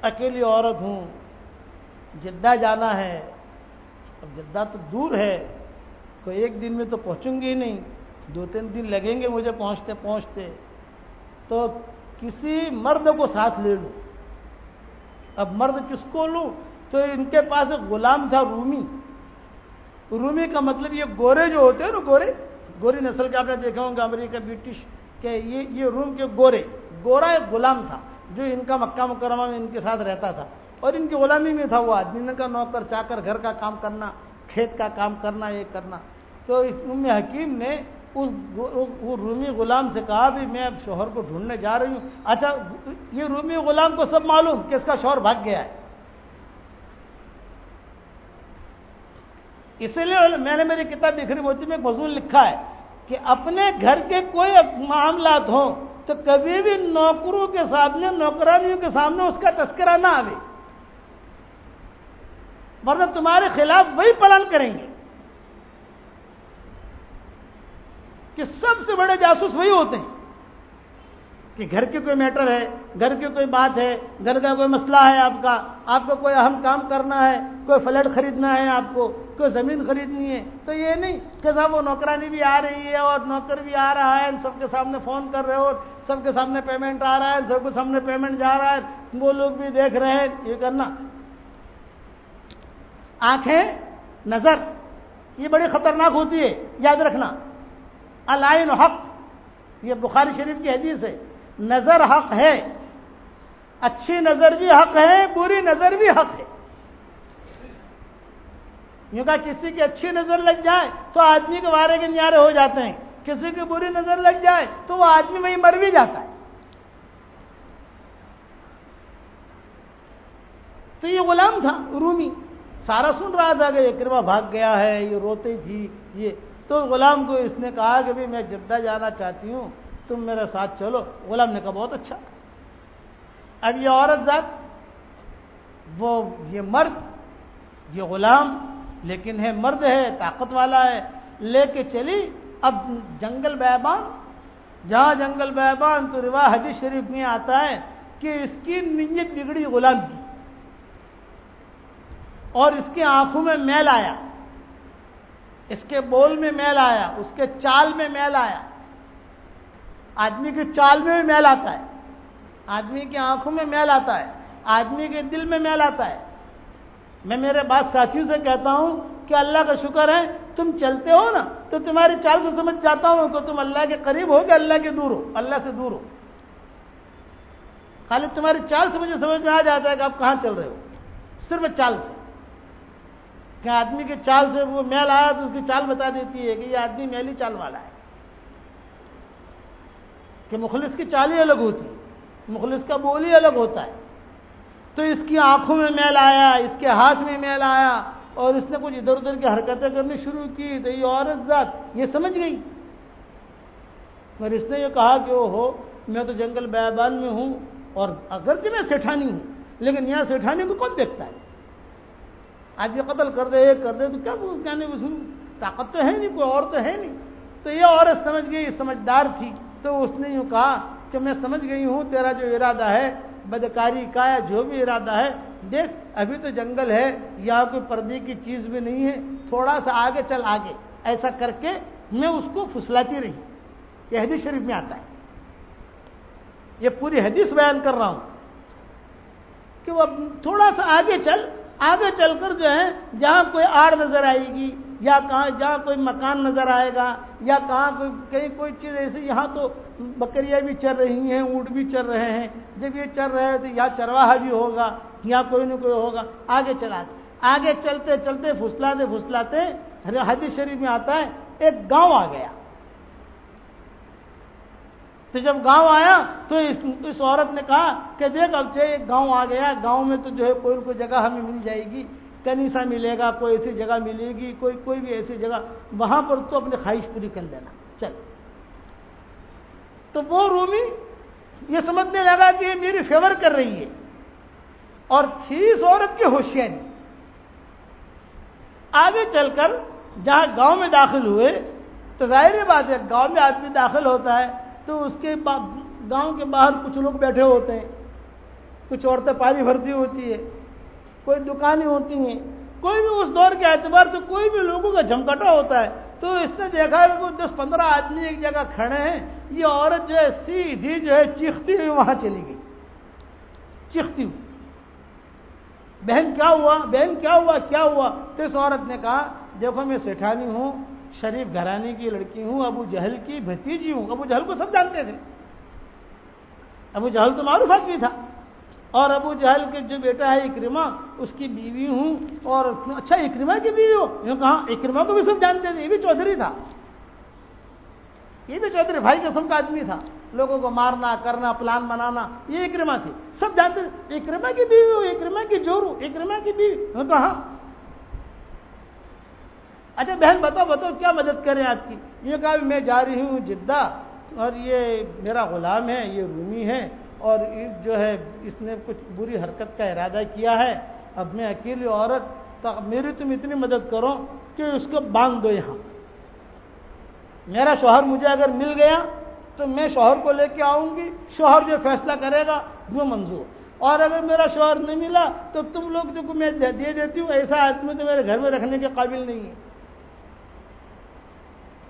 اکیلی عورت ہوں، جدہ جانا ہے، اب جدہ تو دور ہے، کوئی ایک دن میں تو پہنچوں گی نہیں، 2-3 دن لگیں گے مجھے پہنچتے پہنچتے، تو کسی مرد کو ساتھ لے لوں۔ اب مرد کس کو لوں؟ تو ان کے پاس ایک غلام تھا رومی کا مطلب یہ گورے جو ہوتے ہیں نا، گوری نسل کے آپ نے دیکھا ہوں گے، امریکہ برٹش کہ یہ روم کے گورا ایک غلام تھا جو ان کا مکہ مکرمہ میں ان کے ساتھ رہتا تھا اور ان کی غلامی میں تھا وہ آدمی، ان کا نوکر چاکر، گھر کا کام کرنا، کھیت کا کام کرنا، یہ کرنا۔ تو ام حکیم نے اس رومی غلام سے کہا بھی میں اب شوہر کو ڈھونڈنے جا رہی ہوں۔ اچھا یہ رومی غلام کو سب معلوم کہ اس کا شوہر بھاگ گیا ہے، اسی لیے میں نے میری کتاب بکھری موتی میں ایک مضمون لکھا ہے کہ اپنے گھر کے کوئی معاملات ہوں تو کبھی بھی نوکروں کے سامنے، نوکرانیوں کے سامنے اس کا تذکرہ نہ آئے، ورنہ تمہارے خلاف وہی پلان کریں گے کہ سب سے بڑے جاسوس وہی ہوتے ہیں کہ گھر کی کوئی میٹر ہے، گھر کی کوئی بات ہے، گھر کا کوئی مسئلہ ہے، آپ کو کوئی اہم کام کرنا ہے، کوئی فلیٹ خریدنا ہے، آپ کو کوئی زمین خریدنی ہے، تو یہ نہیں کہ صاحب وہ نوکرانی بھی آ رہی ہے اور نوکر بھی آ رہا ہے، سب کے سامنے فون کر رہے ہو، سب کے سامنے پیمنٹ آ رہا ہے، سب کے سامنے پیمنٹ جا رہا ہے، وہ لوگ بھی دیکھ رہے ہیں، یہ کرنا۔ آنکھیں، نظر یہ بڑی خطرناک ہوتی ہے، یاد رکھنا۔ العین حق، یہ بخاری شریف کی حدیث ہے، نظر حق ہے، اچھی نظر بھی حق ہے، بری نظر بھی حق ہے۔ یوں کہا کسی کی اچھی نظر لگ جائے تو آدمی کے وارے کے نیارے ہو جاتے ہیں، کسی کی بری نظر لگ جائے تو وہ آدمی وہیں مر بھی جاتا ہے۔ تو یہ غلام تھا رومی، سارا سن رہا تھا کہ اکرمہ بھاگ گیا ہے، یہ روتی تھی یہ، تو غلام کو اس نے کہا کہ میں جدہ جانا چاہتی ہوں، تم میرے ساتھ چلو۔ غلام نے کہا بہت اچھا۔ اب یہ عورت ذات، وہ یہ مرد، یہ غلام لیکن ہے مرد ہے، طاقت والا ہے، لے کے چلی۔ اب جنگل بیابان، جہاں جنگل بیابان تو روایت حدیث شریف میں آتا ہے کہ اس کی نیت بگڑی غلام کی، اور اس کی آنکھوں میں میل آیا، اس کے بول میں میل آیا، اس کے چال میں میل آیا۔ آدمی کے چال میں بھی میل آتا ہے، آدمی کی آنکھوں میں میل آتا ہے، آدمی کے دل میں میل آتا ہے۔ میں میرے بعض ساتھیوں سے کہتا ہوں کہ اللہ کا شکر ہے تم چلتے ہو نا تو تمہاری چال کو سمجھ جاتا ہوں کہ تم اللہ کے قریب ہو کہ اللہ کے دور ہو، اللہ سے دور ہو۔ خالی تمہاری چال سے مجھے سمجھ میں آ جاتا ہے کہ آپ کہاں چل رہے ہو، صرف چال سے۔ کہ آدمی کے چال سے وہ میل آیا تو اس کی چال بتا دیتی ہے کہ یہ آدمی میلی چال والا ہے۔ کہ مخلص کی چال ہی الگ ہوتی ہے، مخلص کا بول ہی الگ ہوتا ہے۔ تو اس کی آنکھوں میں میل آیا، اس کے ہاتھ میں میل آیا، اور اس نے کچھ ادھر ادھر کی حرکتیں کرنی شروع کی تو یہ عورت ذات یہ سمجھ گئی، اور اس نے یہ کہا کہ او ہو میں تو جنگل بیابان میں ہوں، اور اگرچہ میں سیٹھانی ہوں لیکن یہاں سیٹھانی کو کون دیکھتا ہے؟ آج یہ قتل کر دے، یہ کر دے تو کیا کہنے اس میں طاقت تو ہے نہیں، کوئی اور تو ہے نہیں۔ تو یہ عورت سمجھ گئی، سمجھدار تھی، تو اس نے یوں کہا کہ میں سمجھ گئی ہوں تیرا جو ارادہ ہے بدکاری کا یا جو بھی ارادہ ہے، دیکھ ابھی تو جنگل ہے، یہاں کوئی پردے کی چیز بھی نہیں ہے، تھوڑا سا آگے چل آگے، ایسا کر کے میں اس کو پھسلاتی رہی۔ یہ حدیث شریف میں آتا ہے، یہ پوری حدیث بیان کر رہا ہوں کہ وہ تھوڑا سا آگے چل کر جو ہے جہاں کوئی آڑ نظر آئے گی، یا کہاں جہاں کوئی مکان نظر آئے گا، یا کہاں کہیں کوئی چیز ایسی، یہاں تو بکریاں بھی چر رہی ہیں، اونٹ بھی چر رہے ہیں، جب یہ چر رہے ہیں تو یہاں چرواہا بھی ہوگا، یہاں کوئی نہ کوئی ہوگا، آگے چلتے پھسلاتے حدیث شریف میں آتا ہے ایک گاؤں آ گیا۔ تو جب گاؤں آیا تو اس عورت نے کہا کہ دیکھ اب سے ایک گاؤں آ گیا، گاؤں میں تو جو ہے کوئی نہ کوئی جگہ ہمیں مل جائے گی، کنیسا ملے گا، کوئی ایسی جگہ ملے گی، کوئی بھی ایسی جگہ، وہاں پر تو اپنی خواہش پوری کر لینا، چل۔ تو وہ رومی یہ سمجھنے لگا کہ یہ میری فیور کر رہی ہے، اور تھی اس عورت کی ہوشیاری۔ آگے چل کر جہاں گاؤں میں داخل ہوئے تو ظاہر بات ہے گاؤں میں آدمی داخل ہوتا ہے تو اس کے گاؤں کے باہر کچھ لوگ بیٹھے ہوتے ہیں، کچھ عورتیں پانی بھرتی ہوتی ہے، کوئی دکانیں ہوتی ہیں، کوئی بھی اس دور کے اعتبار سے کوئی بھی لوگوں کا جمکٹا ہوتا ہے۔ تو اس نے دیکھا کہ کوئی 10-15 آدمی ایک جگہ کھڑے ہیں، یہ عورت جو ہے سیدھی جو ہے چیختی ہوئی وہاں چلی گئی، چیختی ہوئی، بہن کیا ہوا؟ تو اس عورت نے کہا دیکھو میں سیٹھانی ہوں، شریف گھرانے کی لڑکی ہوں، ابو جہل کی بھتیجی ہوں۔ ابو جہل کو سب جانتے تھے، ابو جہل تو معروف آدمی تھا، اور ابو جہل کے جو بیٹا ہے اکرمہ اس کی بیوی ہوں، اور اچھا اکرمہ کی بیوی ہو، یوں کہا اکرمہ کو بھی سب جانتے تھے، یہ بھی چودھری تھا، یہ بھی چودھری بھائی قسم کا آدمی تھا، لوگوں کو مارنا کرنا پلان بنانا یہ اکرمہ تھی، سب جانتے تھے اکرمہ کی بیوی ہو، اکرمہ کی جور ہو، اکرمہ کی بیوی، یوں کہا اچھا بہن بتاؤ کیا مدد کریں آپ کی؟ یہ کہا میں جا رہی ہوں جدہ، اور یہ میرا غلام ہے، یہ رومی ہے، اور جو ہے اس نے کچھ بری حرکت کا ارادہ کیا ہے، اب میں اکیلی عورت، میری تم اتنی مدد کرو کہ اس کو باندھ دو یہاں، میرا شوہر مجھے اگر مل گیا تو میں شوہر کو لے کے آؤں گی، شوہر جو فیصلہ کرے گا وہ منظور، اور اگر میرا شوہر نہیں ملا تو تم لوگ جو میں دے دیتی ہوں، ایسا آدمی تو میرے گھر میں رکھنے کے قابل نہیں ہے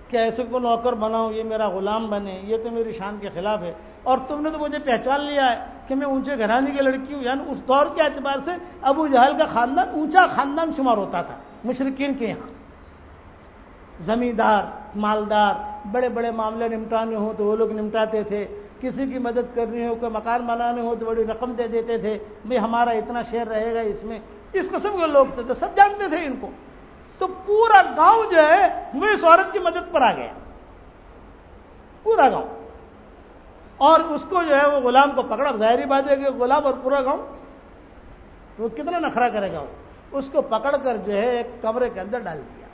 کہ ایسے کو نوکر بناؤں، یہ میرا غلام بنے، یہ تو میری شان کے خلاف ہے، اور تم نے تو مجھے پہچان لیا ہے کہ میں اونچے گھرانے کی لڑکی ہوں۔ یعنی اس دور کے اعتبار سے ابو جہل کا خاندان اونچا خاندان شمار ہوتا تھا مشرکین کے یہاں، زمیندار مالدار، بڑے بڑے معاملے نمٹانے ہوں تو وہ لوگ نمٹاتے تھے، کسی کی مدد کرنی ہو، کوئی مکان بنانے ہو تو بڑی رقم دے دیتے تھے، بھئی ہمارا اتنا شیئر رہے گا اس میں، اس قسم کے لوگ تھے، تو سب جانتے تھے ان کو۔ تو پورا گاؤں جو ہے وہ اس عورت کی مدد پر آ گیا، پورا گاؤں، اور اس کو جو ہے وہ غلام کو پکڑا، ظاہری بات ہے کہ غلام اور پورا گاؤں تو کتنا نخرا کرے گا، وہ اس کو پکڑ کر جو ہے ایک کمرے کے اندر ڈال دیا۔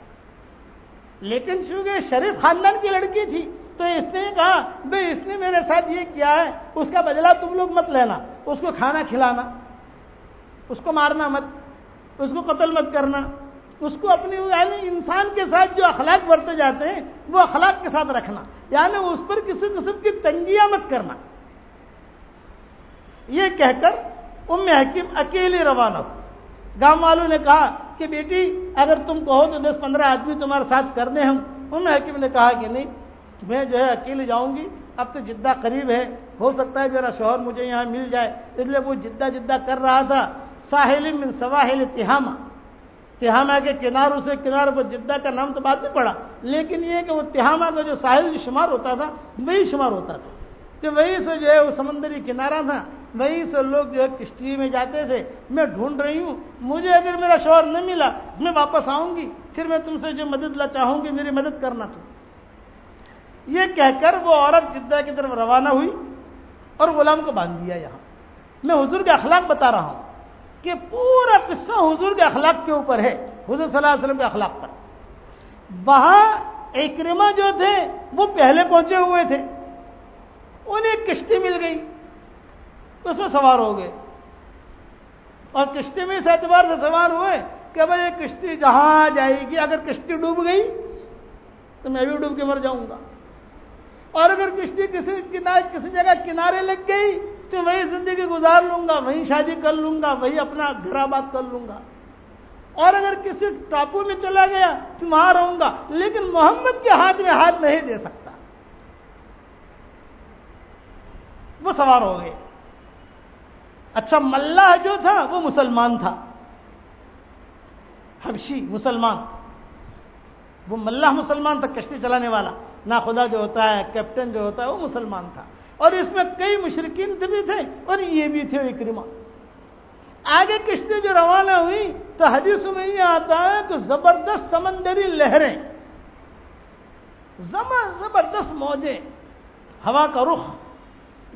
لیکن چونکہ شریف خاندان کی لڑکی تھی تو اس نے کہا بھئی اس نے میرے ساتھ یہ کیا ہے، اس کا بدلہ تم لوگ مت لینا، اس کو کھانا کھلانا، اس کو مارنا مت، اس کو قتل مت کرنا، اس کو اپنی یعنی انسان کے ساتھ جو اخلاق برتے جاتے ہیں وہ اخلاق کے ساتھ رکھنا، یعنی اس پر کسی قسم کی تنگیاں مت کرنا۔ یہ کہہ کر ام حکیم اکیلی روانہ ہو۔ گاؤں والوں نے کہا کہ بیٹی اگر تم کہو تو 10-15 آدمی تمہارے ساتھ کرنے ہوں۔ ام حکیم نے کہا کہ نہیں، میں جو ہے اکیلی جاؤں گی، اب تو جدہ قریب ہے، ہو سکتا ہے میرا شوہر مجھے یہاں مل جائے، اس لیے وہ جدہ کر رہا تھا۔ ساحل من سواحل تہامہ، تہامہ کے کناروں سے کناروں پر جدہ کا نام تو بعد میں پڑا، لیکن یہ کہ وہ تہامہ کا جو ساحل جو شمار ہوتا تھا وہی شمار ہوتا تھا کہ وہیں سے جو ہے وہ سمندری کنارہ تھا، وہیں سے لوگ جو ہے کشتی میں جاتے تھے۔ میں ڈھونڈ رہی ہوں، مجھے اگر میرا شوہر نہ ملا میں واپس آؤں گی، پھر میں تم سے جو مدد چاہوں گی میری مدد کرنا تم۔ یہ کہہ کر وہ عورت جدہ کی طرف روانہ ہوئی اور غلام کو باندھ دیا۔ یہاں میں حضور کے اخلاق بتا رہا ہوں کہ پورا قصہ حضور کے اخلاق کے اوپر ہے، حضور صلی اللہ علیہ وسلم کے اخلاق پر۔ وہاں اکرمہ جو تھے وہ پہلے پہنچے ہوئے تھے، انہیں کشتی مل گئی، اس میں سوار ہو گئے، اور کشتی میں اس اعتبار سے سوار ہوئے کہ بھائی یہ کشتی جہاں جائے گی، اگر کشتی ڈوب گئی تو میں بھی ڈوب کے مر جاؤں گا، اور اگر کشتی کسی جگہ کنارے لگ گئی تو وہی زندگی گزار لوں گا، وہیں شادی کر لوں گا، وہی اپنا گھر آباد کر لوں گا، اور اگر کسی ٹاپو میں چلا گیا تو وہاں رہوں گا، لیکن محمد کے ہاتھ میں ہاتھ نہیں دے سکتا۔ وہ سوار ہو گئے۔ اچھا، ملاح جو تھا وہ مسلمان تھا، حبشی مسلمان، وہ ملاح مسلمان تھا، کشتی چلانے والا ناخدا جو ہوتا ہے، کیپٹن جو ہوتا ہے، وہ مسلمان تھا، اور اس میں کئی مشرکین بھی تھے اور یہ بھی تھے اکرمہ۔ آگے کشتی جو روانہ ہوئی تو حدیث میں یہ آتا ہے کہ زبردست سمندری لہریں، زبردست موجیں، ہوا کا رخ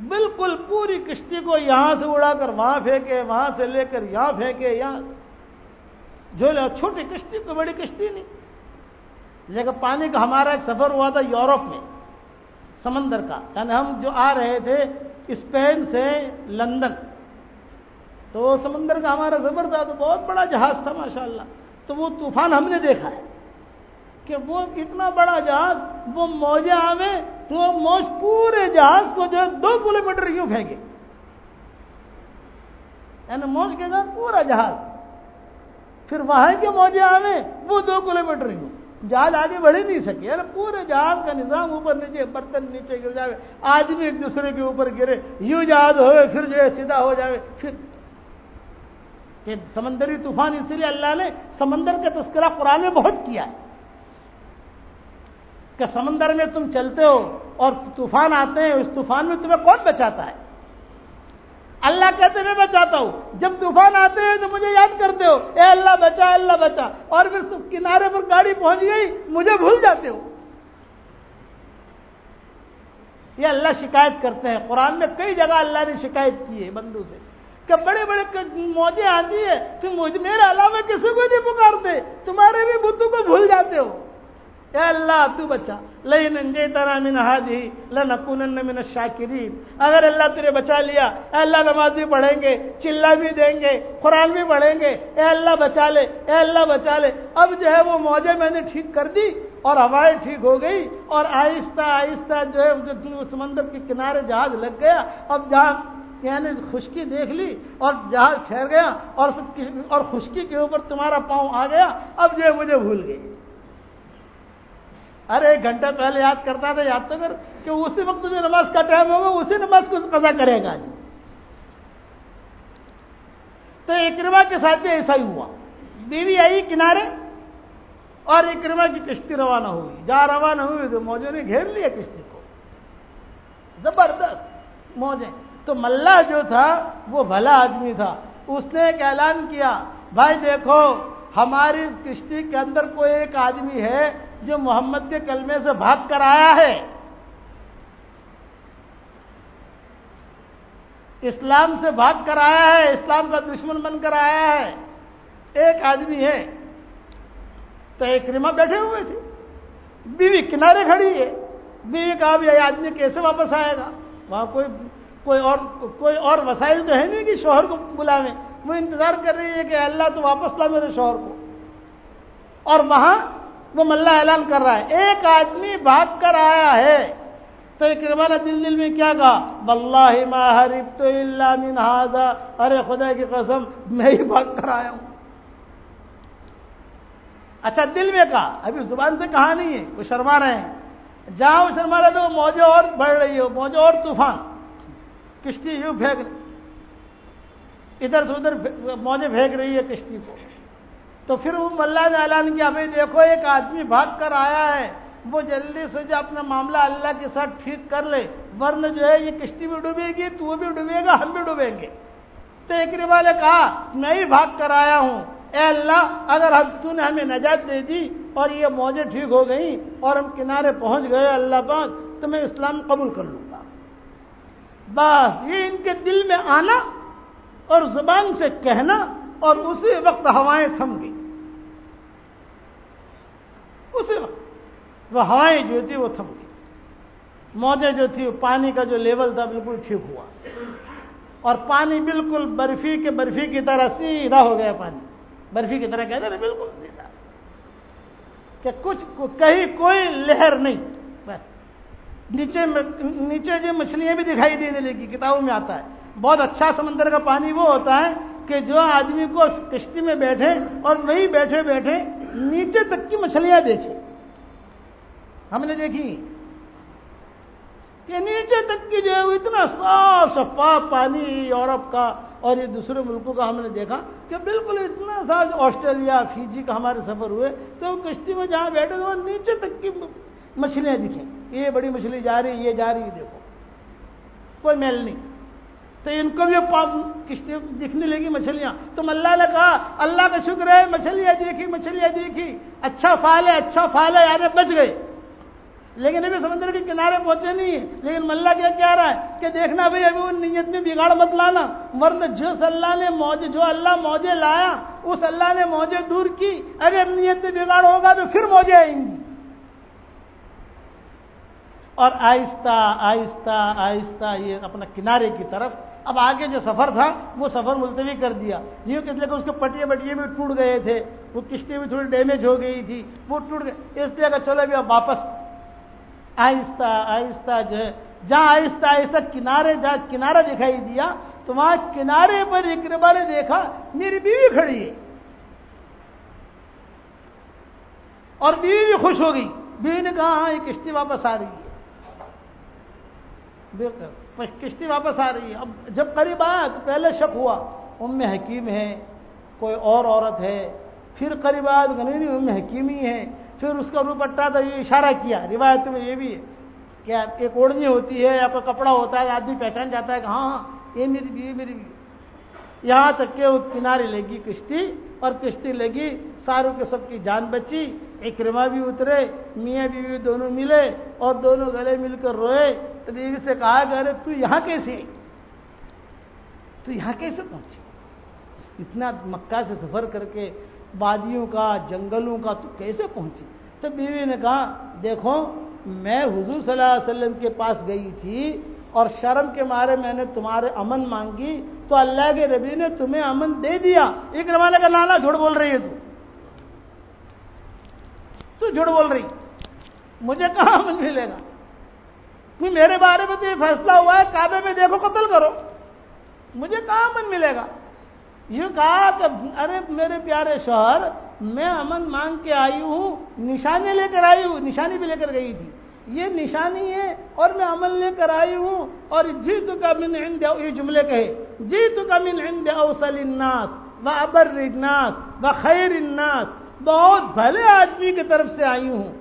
بالکل پوری کشتی کو یہاں سے اڑا کر وہاں پھینکے، وہاں سے لے کر یہاں پھینکے، یہاں جھولے۔ چھوٹی کشتی کوئی بڑی کشتی نہیں، لیکن پانی کا ہمارا ایک سفر ہوا تھا یورپ میں سمندر کا، یعنی ہم جو آ رہے تھے اسپین سے لندن، تو سمندر کا ہمارا سفر تھا، تو بہت بڑا جہاز تھا ماشاءاللہ۔ تو وہ طوفان ہم نے دیکھا ہے کہ وہ اتنا بڑا جہاز، وہ موجیں آویں تو وہ موج پورے جہاز کو جو 2 کلومیٹر یوں پھینکے، یعنی موج کے ساتھ پورا جہاز، پھر وہاں کے موجیں آویں وہ 2 کلومیٹر یوں، جہاز آگے بڑھ ہی نہیں سکے، یعنی پورے جہاز کا نظام اوپر نیچے، برتن نیچے گر جائے، آدمی ایک دوسرے کے اوپر گرے، یوں جہاز ہوئے پھر جو ہے سیدھا ہو جائے۔ پھر کہ سمندری طوفان، اس لیے اللہ نے سمندر کا تذکرہ قرآن میں بہت کیا ہے کہ سمندر میں تم چلتے ہو اور طوفان آتے ہیں، اس طوفان میں تمہیں کون بچاتا ہے؟ اللہ کہتے میں بچاتا ہوں، جب طوفان آتے ہیں تو مجھے یاد کرتے ہو، اے اللہ بچا، اللہ بچا، اور پھر کنارے پر گاڑی پہنچ گئی مجھے بھول جاتے ہو۔ یہ اللہ شکایت کرتے ہیں، قرآن میں کئی جگہ اللہ نے شکایت کی ہے بندوں سے کہ بڑے بڑے موجیں آتی ہے تم میرے علاوہ کسی کو نہیں پکارتے، تمہارے بھی بتوں کو بھول جاتے ہو، اے اللہ تو بچا۔ لئن انجیتنا من ہذہ لنکونن من الشاکرین، اگر اللہ تیرے بچا لیا، اے اللہ نماز بھی پڑھیں گے، چلا بھی دیں گے، قرآن بھی پڑھیں گے، اے اللہ بچا لے، اے اللہ بچا لے۔ اب جو ہے وہ موجیں میں نے ٹھیک کر دی اور ہوائیں ٹھیک ہو گئی، اور آہستہ آہستہ جو ہے سمندر کے کنارے جہاز لگ گیا۔ اب جہاں یعنی خشکی دیکھ لی اور جہاز ٹھہر گیا، اور خشکی کے اوپر تمہارا پاؤں آ گیا، اب جو ہے مجھے بھول گئی۔ ارے 1 گھنٹہ پہلے یاد کرتا تھا، یاد تو کر کہ اسی وقت جو نماز کا ٹائم ہوگا اسی نماز کو قضا کرے گا۔ تو اکرمہ کے ساتھ بھی ایسا ہی ہوا، بیوی آئی کنارے اور اکرمہ کی کشتی روانہ ہوئی، جہاں روانہ ہوئی تو موجوں نے گھیر لیا کشتی کو، زبردست موجیں۔ تو ملاح جو تھا وہ بھلا آدمی تھا، اس نے ایک اعلان کیا، بھائی دیکھو ہماری کشتی کے اندر کوئی ایک آدمی ہے جو محمد کے کلمے سے بھاگ کر آیا ہے، اسلام سے بھاگ کر آیا ہے، اسلام کا دشمن بن کر آیا ہے، ایک آدمی ہے۔ تو اکرمہ بیٹھے ہوئے تھے، بیوی کنارے کھڑی ہے، بیوی کہا بھی یہ آدمی کیسے واپس آئے گا، وہاں کوئی اور وسائل تو ہے نہیں کہ شوہر کو بلاویں، وہ انتظار کر رہی ہے کہ اللہ تو واپس لا میرے شوہر کو۔ اور وہاں وہ ملا اعلان کر رہا ہے ایک آدمی بھاگ کر آیا ہے، تو اکرمہ نے دل میں کیا کہا؟ واللہ ما حربت الا من ھذا، ارے خدا کی قسم میں ہی بھاگ کر آیا ہوں۔ اچھا دل میں کہا، ابھی زبان سے کہا نہیں ہے، وہ شرما رہے ہیں، جہاں وہ شرما رہے تو موجیں اور بڑھ رہی ہو، موجیں اور طوفان، کشتی یوں پھینک رہی، ادھر سے ادھر موجیں پھینک رہی ہے کشتی کو۔ تو پھر وہ اللہ نے اعلان کیا، بھائی دیکھو ایک آدمی بھاگ کر آیا ہے، وہ جلدی سے جو اپنا معاملہ اللہ کے ساتھ ٹھیک کر لے، ورنہ جو ہے یہ کشتی بھی ڈوبے گی، تو بھی ڈوبے گا، ہم بھی ڈوبیں گے۔ تو اکرمہ نے کہا میں ہی بھاگ کر آیا ہوں، اے اللہ اگر تو نے ہمیں نجات دے دی اور یہ موجیں ٹھیک ہو گئیں اور ہم کنارے پہنچ گئے اللہ پاک، تو میں اسلام قبول کر لوں گا۔ بس یہ ان کے دل میں آنا اور زبان سے کہنا، اور اسی وقت ہوائیں تھم گئی، اسی وقت وہ ہوائیں جو تھی وہ تھم گئی، موجیں جو تھی پانی کا جو لیول تھا بالکل ٹھیک ہوا، اور پانی بالکل برفی کی طرح سیدھا ہو گیا، پانی برفی کی طرح کہتے ہیں بالکل سیدھا، کہ کچھ کہیں کوئی لہر نہیں، بس نیچے جو مچھلیاں بھی دکھائی دینے لگی، کتابوں میں آتا ہے بہت اچھا سمندر کا پانی وہ ہوتا ہے کہ جو آدمی کو کشتی میں بیٹھے اور وہی بیٹھے بیٹھے نیچے تک کی مچھلیاں دیکھے، ہم نے دیکھی کہ نیچے تک کی جو ہے اتنا صاف شفاف پانی یورپ کا اور یہ دوسرے ملکوں کا ہم نے دیکھا کہ بالکل اتنا صاف، آسٹریلیا فیجی کا ہمارے سفر ہوئے تو کشتی میں جہاں بیٹھے تو نیچے تک کی مچھلیاں دکھیں، یہ بڑی مچھلی جا رہی، یہ جا رہی، دیکھو کوئی میل نہیں، تو ان کو بھی کشتی دکھنے لگی مچھلیاں، تو اللہ نے کہا اللہ کا شکر ہے مچھلیاں دیکھی، اچھا فعال ہے یعنی بچ گئے، لیکن ابھی سمندر کے کنارے پہنچے نہیں ہیں، لیکن ملا کیا کہہ رہا ہے کہ دیکھنا بھائی ابھی وہ نیت میں بگاڑ مت لانا، ورنہ جو اللہ موجیں لایا اس اللہ نے موجیں دور کی، اگر نیت میں بگاڑ ہوگا تو پھر موجیں آئیں گی۔ اور آہستہ یہ اپنا کنارے کی طرف، اب آگے جو سفر تھا وہ سفر ملتوی کر دیا، یوں کہ اس کے پٹیے بھی ٹوٹ گئے تھے، وہ کشتی بھی تھوڑی ڈیمیج ہو گئی تھی، وہ ٹوٹ گئے، اس لیے کہ چلو ابھی اب واپس آہستہ جو ہے، جہاں آہستہ کنارہ دکھائی دیا تو وہاں کنارے پر اکرمہ نے دیکھا میری بیوی کھڑی ہے، اور بیوی بھی خوش ہو گئی، بیوی نے کہا ہاں یہ کشتی واپس آ رہی ہے، کشتی واپس آ رہی ہے۔ اب جب قریب آیا تو پہلے شک ہوا ام حکیم ہے کوئی اور عورت ہے، پھر قریب آیا تو نہیں ام حکیم ہی ہے، پھر اس کا دوپٹہ تھا، یہ اشارہ کیا، روایت میں یہ بھی ہے کہ ایک اوڑھنی ہوتی ہے یا کوئی کپڑا ہوتا ہے، آدمی پہچان جاتا ہے کہ ہاں یہ میری بیوی، یہاں تک کہ وہ کنارے لگی کشتی، اور کشتی لگی، ساروں کے سب کی جان بچی، اکرمہ بھی اترے، میاں بیوی دونوں ملے اور دونوں گلے مل کر روئے، تو بیوی سے کہا کہ ارے تو یہاں کیسے پہنچی، اتنا مکہ سے سفر کر کے وادیوں کا جنگلوں کا تو کیسے پہنچی؟ تو بیوی نے کہا دیکھو میں حضور صلی اللہ علیہ وسلم کے پاس گئی تھی اور شرم کے مارے میں نے تمہارے امن مانگی تو اللہ کے نبی نے تمہیں امن دے دیا۔ اکرمہ نے کہا لانا جھوٹ بول رہی ہے، تو جھوٹ بول رہی، مجھے کہاں امن ملے گا، میرے بارے میں تو یہ فیصلہ ہوا ہے کعبے میں دیکھو قتل کرو، مجھے کہاں امن ملے گا۔ یہ کہا کہ ارے میرے پیارے شوہر میں امن مانگ کے آئی ہوں، نشانی لے کر آئی ہوں، نشانی بھی لے کر گئی تھی، یہ نشانی ہے اور میں عمل لے کر آئی ہوں، اور جئتک من عند، یہ جملے کہے جئتک من عند اوصل الناس وابر الناس وخیر الناس، بہت بھلے آدمی کی طرف سے آئی ہوں،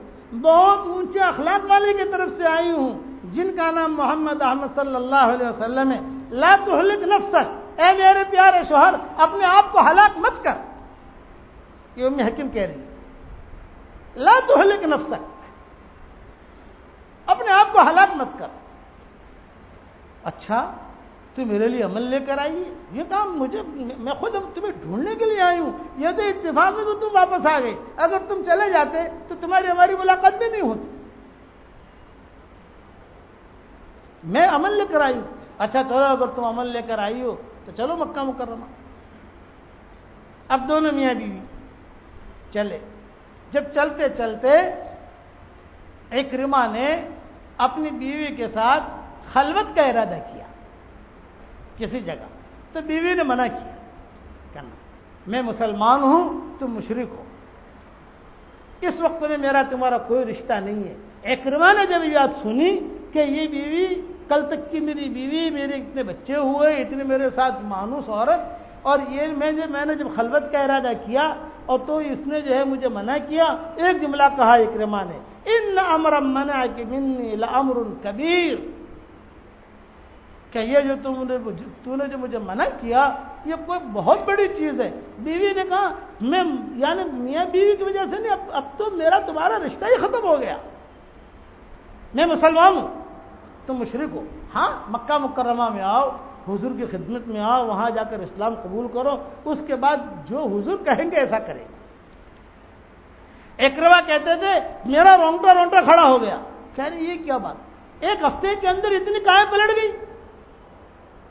بہت اونچے اخلاق والے کی طرف سے آئی ہوں، جن کا نام محمد احمد صلی اللہ علیہ وسلم ہے۔ لا تہلک نفسک، اے میرے پیارے شوہر اپنے آپ کو ہلاک مت کر، یہ ام حکیم کہہ رہی ہے، لا تہلک نفسک، اپنے آپ کو ہلاک مت کر۔ اچھا تو میرے لیے عمل لے کر آئی، یہ کام مجھے، میں خود تمہیں ڈھونڈنے کے لیے آئی ہوں، یہ تو اتفاق میں تو تم واپس آ گئے، اگر تم چلے جاتے تو تمہاری ہماری ملاقات بھی نہیں ہوتی، میں عمل لے کر آئی ہوں۔ اچھا چلو اگر تم عمل لے کر آئی ہو تو چلو مکہ مکرمہ۔ اب دونوں میاں بیوی چلے، جب چلتے چلتے اکرمہ نے اپنی بیوی کے ساتھ خلوت کا ارادہ کیا کسی جگہ، تو بیوی نے منع کیا کرنا، میں مسلمان ہوں تم مشرک ہو، اس وقت میں میرا تمہارا کوئی رشتہ نہیں ہے۔ اکرمہ نے جب یہ بات سنی کہ یہ بیوی کل تک کی میری بیوی، میرے اتنے بچے ہوئے، اتنے میرے ساتھ مانوس عورت، اور یہ میں نے جب خلوت کا ارادہ کیا اور تو اس نے جو ہے مجھے منع کیا، ایک جملہ کہا اکرمہ نے، ان امر منعک منی لامر کبیر، کہ یہ جو تو نے جو مجھے منع کیا یہ کوئی بہت بڑی چیز ہے۔ بیوی نے کہا میں یعنی میاں بیوی کی وجہ سے نہیں، اب تو میرا تمہارا رشتہ ہی ختم ہو گیا، میں مسلمان ہوں تم مشرک ہو، ہاں مکہ مکرمہ میں آؤ، حضور کی خدمت میں آؤ، وہاں جا کر اسلام قبول کرو، اس کے بعد جو حضور کہیں گے ایسا کرے۔ اکرمہ کہتے تھے میرا رونگٹا کھڑا ہو گیا، کہہ رہے یہ کیا بات، ایک ہفتے کے اندر اتنی کائیں پلٹ گئی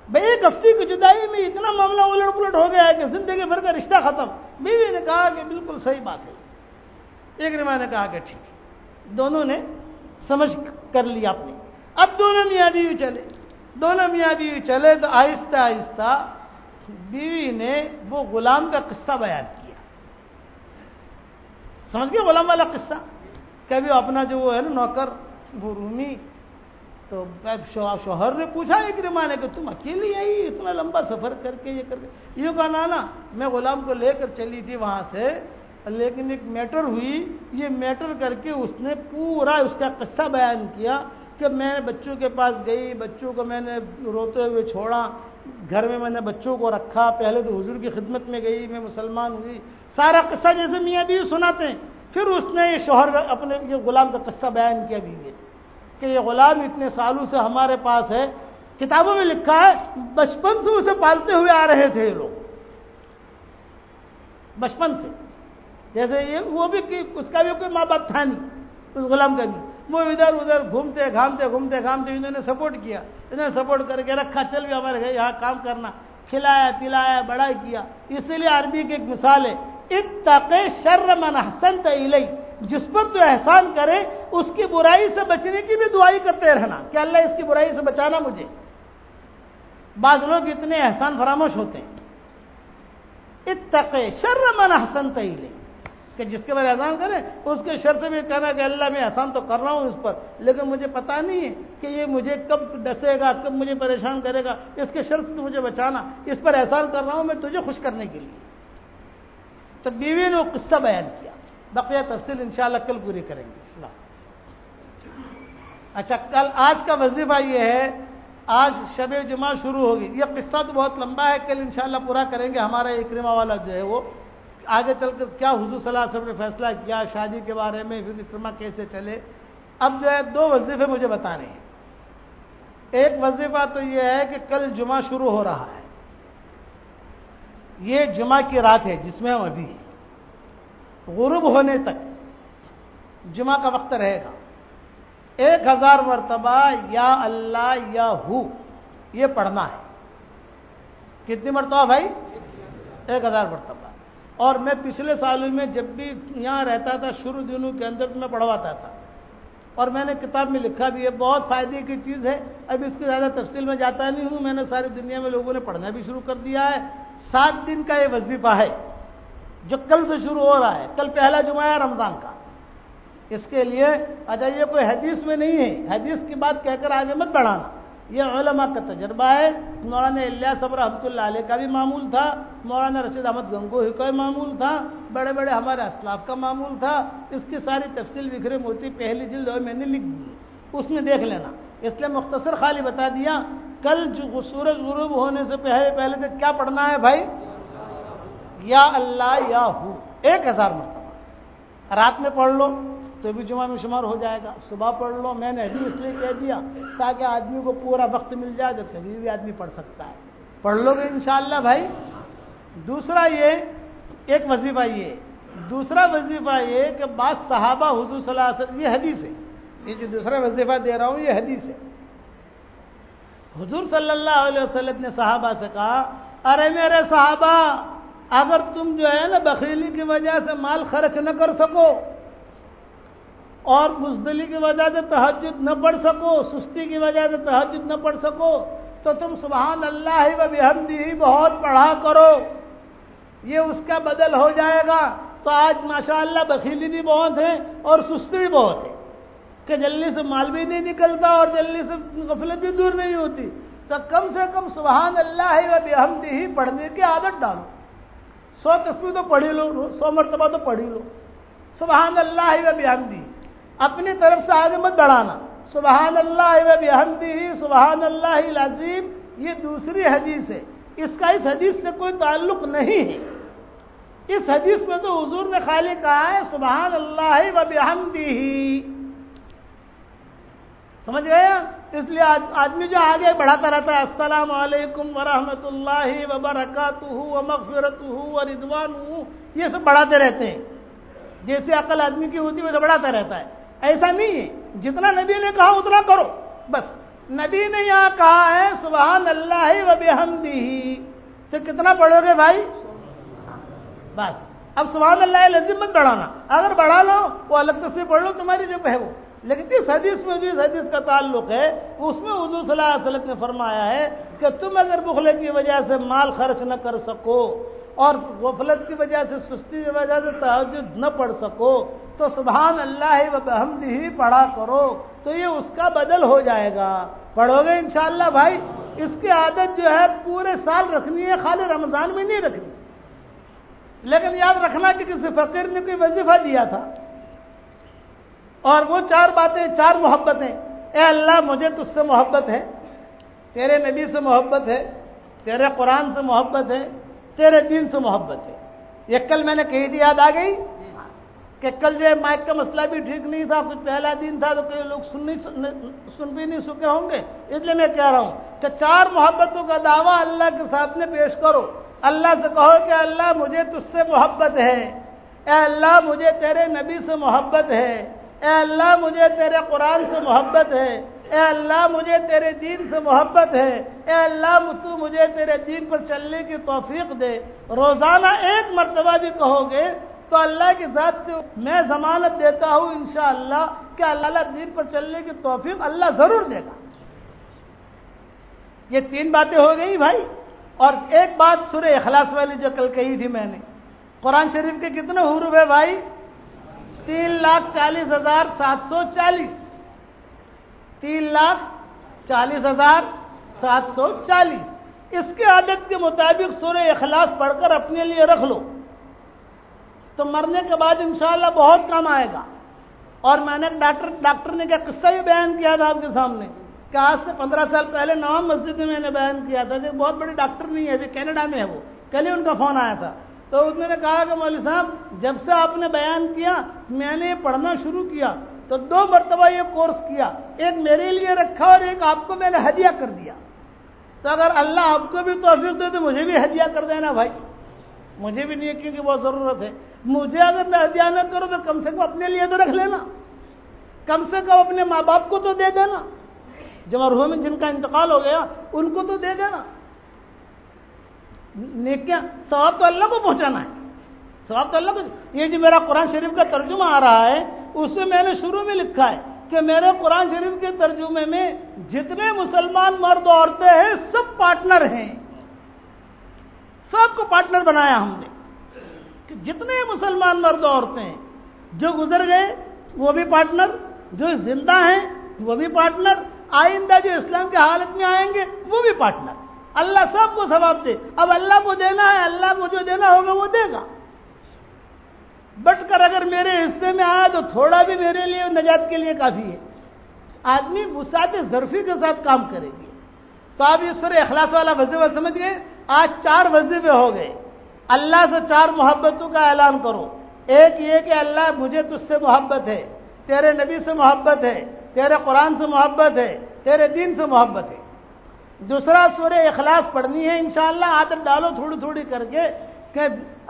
بھئی، ایک ہفتے کی جدائی میں اتنا معاملہ الٹ پلٹ ہو گیا ہے کہ زندگی بھر کا رشتہ ختم۔ بیوی نے کہا کہ بالکل صحیح بات ہے، اکرمہ نے کہا کہ ٹھیک ہے، دونوں نے سمجھ کر لیا اپنی۔ اب دونوں میاں بیوی چلے تو آہستہ آہستہ بیوی نے وہ غلام کا قصہ بیان کیا، سمجھ گئے غلام والا قصہ، کبھی اپنا جو وہ ہے نا نوکر وہ رومی، تو شوہر نے پوچھا اکرمہ نے کہ تم اکیلی آئی اتنا لمبا سفر کر کے یہ کر کے، یہ کہا نا میں غلام کو لے کر چلی تھی وہاں سے، لیکن ایک میٹر ہوئی، یہ میٹر کر کے اس نے پورا اس کا قصہ بیان کیا کہ میں بچوں کے پاس گئی، بچوں کو میں نے روتے ہوئے چھوڑا، گھر میں نے بچوں کو رکھا، پہلے تو حضور کی خدمت میں گئی، میں مسلمان ہوئی، سارا قصہ جیسے میاں بیوی سناتے ہیں۔ پھر اس نے یہ شوہر اپنے یہ غلام کا قصہ بیان کیا بیوی کہ یہ غلام اتنے سالوں سے ہمارے پاس ہے، کتابوں میں لکھا ہے بچپن سے اسے پالتے ہوئے آ رہے تھے یہ لوگ، بچپن سے، جیسے یہ وہ بھی اس کا بھی کوئی ماں باپ تھا نہیں، اس غلام کا بھی، وہ ادھر ادھر گھومتے گھامتے انہوں نے سپورٹ کیا، انہوں نے سپورٹ کر کے رکھا، چل بھی ہمارے گھر یہاں کام کرنا، کھلایا پلایا بڑا کیا۔ اسی لیے عربی کی ایک مثال ہے، اتقِ شر من احسنت الیہ، جس پر تو احسان کرے اس کی برائی سے بچنے کی بھی دعائی کرتے رہنا کہ اللہ اس کی برائی سے بچانا مجھے۔ بعض لوگ اتنے احسان فراموش ہوتے ہیں، اتقِ شر من احسنت الیہ، کہ جس کے بعد احسان کرے اس کے شر سے بھی کہنا کہ اللہ میں احسان تو کر رہا ہوں اس پر، لیکن مجھے پتا نہیں ہے کہ یہ مجھے کب ڈسے گا، کب مجھے پریشان کرے گا، اس کے شر سے تو مجھے بچانا، اس پر احسان کر رہا ہوں میں تجھے خوش کرنے کے لیے۔ تو بیوی نے وہ قصہ بیان کیا، بقیہ تفصیل انشاءاللہ کل پوری کریں گے۔ اچھا، کل آج کا وظیفہ یہ ہے، آج شب جمعہ شروع ہوگی، یہ قصہ تو بہت لمبا ہے، کل انشاءاللہ پورا کریں گے۔ ہمارا اکرمہ والا جو ہے وہ آگے چل کر کیا حضور صلی اللہ علیہ وسلم نے فیصلہ کیا شادی کے بارے میں، پھر اکرمہ کیسے چلے۔ اب جو ہے 2 وظیفے مجھے بتانے ہیں۔ ایک وظیفہ تو یہ ہے کہ کل جمعہ شروع ہو رہا ہے، یہ جمعہ کی رات ہے جس میں ہم ابھی ہیں، غروب ہونے تک جمعہ کا وقت رہے گا، 1000 مرتبہ یا اللہ یا ہو یہ پڑھنا ہے۔ کتنی مرتبہ بھائی؟ 1000 مرتبہ۔ اور میں پچھلے سالوں میں جب بھی یہاں رہتا تھا شروع دنوں کے اندر میں پڑھواتا تھا، اور میں نے کتاب میں لکھا بھی ہے، بہت فائدے کی چیز ہے۔ اب اس کی زیادہ تفصیل میں جاتا نہیں ہوں، میں نے ساری دنیا میں لوگوں نے پڑھنا بھی شروع کر دیا ہے۔ 7 دن کا یہ وظیفہ ہے جو کل سے شروع ہو رہا ہے، کل پہلا جمعہ ہے رمضان کا۔ اس کے لیے اچھا یہ کوئی حدیث میں نہیں ہے، حدیث کی بات کہہ کر آگے مت بڑھانا، یہ علماء کا تجربہ ہے۔ مولانا الیاس صبر رحمۃ اللہ علیہ کا بھی معمول تھا، مولانا رشید احمد گنگوہی کا بھی معمول تھا، بڑے بڑے ہمارے اسلاف کا معمول تھا۔ اس کی ساری تفصیل بکھرے موتی پہلی جلد میں نے لکھ دی، اس میں دیکھ لینا، اس لیے مختصر خالی بتا دیا۔ کل جو سورج غروب ہونے سے پہلے تک کیا پڑھنا ہے بھائی؟ یا اللہ یا ہو 1000 مرتبہ، رات میں پڑھ لو تو بھی جمعہ میں شمار ہو جائے گا، صبح پڑھ لو، میں نے ابھی اس لیے کہہ دیا تاکہ آدمی کو پورا وقت مل جائے تو کبھی بھی آدمی پڑھ سکتا ہے، پڑھ لو گے انشاءاللہ بھائی۔ دوسرا یہ ایک وظیفہ، یہ دوسرا وظیفہ یہ کہ بعض صحابہ حضور صلی اللہ علیہ وسلم، یہ حدیث ہے، یہ جو دوسرا وظیفہ دے رہا ہوں یہ حدیث ہے، حضور صلی اللہ علیہ وسلم نے صحابہ سے کہا ارے میرے صحابہ اگر تم جو ہے نا بخیلی کی وجہ سے مال خرچ نہ کر سکو اور بزدلی کی وجہ سے تہجد نہ پڑھ سکو، سستی کی وجہ سے تہجد نہ پڑھ سکو، تو تم سبحان اللہ و بحمدہ بہت پڑھا کرو، یہ اس کا بدل ہو جائے گا۔ تو آج ماشاءاللہ بخیلی بھی بہت ہے اور سستی بھی بہت ہے کہ جلدی سے مال بھی نہیں نکلتا اور جلدی سے غفلت بھی دور نہیں ہوتی، تو کم سے کم سبحان اللہ و بحمدہ پڑھنے کی عادت ڈالو۔ 100 تسبیح تو پڑھی لو، 100 مرتبہ تو پڑھی لو، سبحان اللہ و بحمدہ، اپنی طرف سے آگے مت بڑھانا۔ سبحان اللہ و بحمدہ سبحان اللہ العظیم، یہ دوسری حدیث ہے، اس کا اس حدیث سے کوئی تعلق نہیں ہے۔ اس حدیث میں تو حضور نے خالی کہا ہے سبحان اللہ و بحمدہ، سمجھ گئے؟ اس لیے آدمی جو آگے بڑھاتا رہتا ہے السلام علیکم ورحمۃ اللہ وبرکاتہ ومغفرتہ ورضوانہ، یہ سب بڑھاتے رہتے ہیں، جیسے عقل آدمی کی ہوتی ہے ویسے بڑھاتا رہتا ہے۔ ایسا نہیں ہے، جتنا نبی نے کہا اتنا کرو بس۔ نبی نے یہاں کہا ہے سبحان اللہ و بحمدہ، تو کتنا پڑھو گے بھائی؟ بس اب سبحان اللہ العظیم مت بڑھانا، اگر بڑھا لو وہ الگ سے پڑھ لو، تمہاری جو ہے وہ، لیکن اس حدیث میں جو اس حدیث کا تعلق ہے اس میں حضور صلی اللہ علیہ وسلم نے فرمایا ہے کہ تم اگر بخل کی وجہ سے مال خرچ نہ کر سکو اور غفلت کی وجہ سے سستی کی وجہ سے تہجد نہ پڑھ سکو تو سبحان اللہ و بحمدہ پڑھا کرو، تو یہ اس کا بدل ہو جائے گا۔ پڑھو گے انشاءاللہ بھائی، اس کی عادت جو ہے پورے سال رکھنی ہے، خالی رمضان میں نہیں رکھنی۔ لیکن یاد رکھنا کہ کسی فقیر نے کوئی وظیفہ دیا تھا اور وہ 4 باتیں، 4 محبتیں، اے اللہ مجھے تجھ سے محبت ہے، تیرے نبی سے محبت ہے، تیرے قرآن سے محبت ہے، تیرے دین سے محبت ہے۔ یہ کل میں نے کہی تھی، یاد آ گئی کہ کل جو مائک کا مسئلہ بھی ٹھیک نہیں تھا، کچھ پہلا دن تھا تو کئی لوگ سن بھی نہیں سکے ہوں گے، اس لیے میں کہہ رہا ہوں کہ 4 محبتوں کا دعویٰ اللہ کے سامنے پیش کرو۔ اللہ سے کہو کہ اللہ مجھے تجھ سے محبت ہے، اے اللہ مجھے تیرے نبی سے محبت ہے، اے اللہ مجھے تیرے قرآن سے محبت ہے، اے اللہ مجھے تیرے دین سے محبت ہے، اے اللہ تو مجھے تیرے دین پر چلنے کی توفیق دے۔ روزانہ 1 مرتبہ بھی کہو گے تو اللہ کی ذات سے میں ضمانت دیتا ہوں انشاءاللہ کہ اللہ دین پر چلنے کی توفیق اللہ ضرور دے گا۔ یہ 3 باتیں ہو گئی بھائی۔ اور ایک بات سورہ اخلاص والی جو کل کہی تھی میں نے، قرآن شریف کے کتنے حروف ہے بھائی؟ 3,40,740، 3,40,740۔ اس کی عادت کے مطابق سورہ اخلاص پڑھ کر اپنے لیے رکھ لو تو مرنے کے بعد انشاءاللہ بہت کام آئے گا۔ اور میں نے ڈاکٹر نے کیا قصہ ہی بیان کیا تھا آپ کے سامنے کہ آج سے 15 سال پہلے نوام مسجد میں نے بیان کیا تھا کہ بہت بڑے ڈاکٹر نہیں ہے، ابھی کینیڈا میں ہے، وہ کل ہی ان کا فون آیا تھا، تو اس نے کہا کہ مولوی صاحب جب سے آپ نے بیان کیا میں نے یہ پڑھنا شروع کیا تو 2 مرتبہ یہ کورس کیا، ایک میرے لیے رکھا اور ایک آپ کو میں نے ہدیہ کر دیا، تو اگر اللہ آپ کو بھی توفیق دے تو مجھے بھی ہدیہ کر دینا بھائی، مجھے بھی نیکی کی بہت ضرورت ہے۔ مجھے اگر میں ہدیہ نہ کروں تو کم سے کم اپنے لیے تو رکھ لینا، کم سے کم اپنے ماں باپ کو تو دے دینا، جو مرحوم جن کا انتقال ہو گیا ان کو تو دے دینا۔ نیکیاں ثواب تو اللہ کو پہنچانا ہے، ثواب تو اللہ کو۔ یہ جو میرا قرآن شریف کا ترجمہ آ رہا ہے اس میں میں نے شروع میں لکھا ہے کہ میرے قرآن شریف کے ترجمے میں جتنے مسلمان مرد عورتیں ہیں سب پارٹنر ہیں، سب کو پارٹنر بنایا ہم نے کہ جتنے مسلمان مرد عورتیں ہیں، جو گزر گئے وہ بھی پارٹنر، جو زندہ ہیں وہ بھی پارٹنر، آئندہ جو اسلام کی حالت میں آئیں گے وہ بھی پارٹنر۔ اللہ سب کو ثواب دے، اب اللہ کو دینا ہے، اللہ کو جو دینا ہوگا وہ دے گا۔ بٹ کر اگر میرے حصے میں آیا تو تھوڑا بھی میرے لیے نجات کے لیے کافی ہے۔ آدمی وسعت ظرفی کے ساتھ کام کرے گی۔ تو آپ یہ سورہ اخلاص والا وظیفہ سمجھ گئے، آج 4 وظیفے ہو گئے۔ اللہ سے 4 محبتوں کا اعلان کرو، ایک یہ کہ اللہ مجھے تجھ سے محبت ہے، تیرے نبی سے محبت ہے، تیرے قرآن سے محبت ہے، تیرے دین سے محبت ہے۔ دوسرا سورہ اخلاص پڑھنی ہے انشاءاللہ، عادت ڈالو تھوڑی تھوڑی کر کے کہ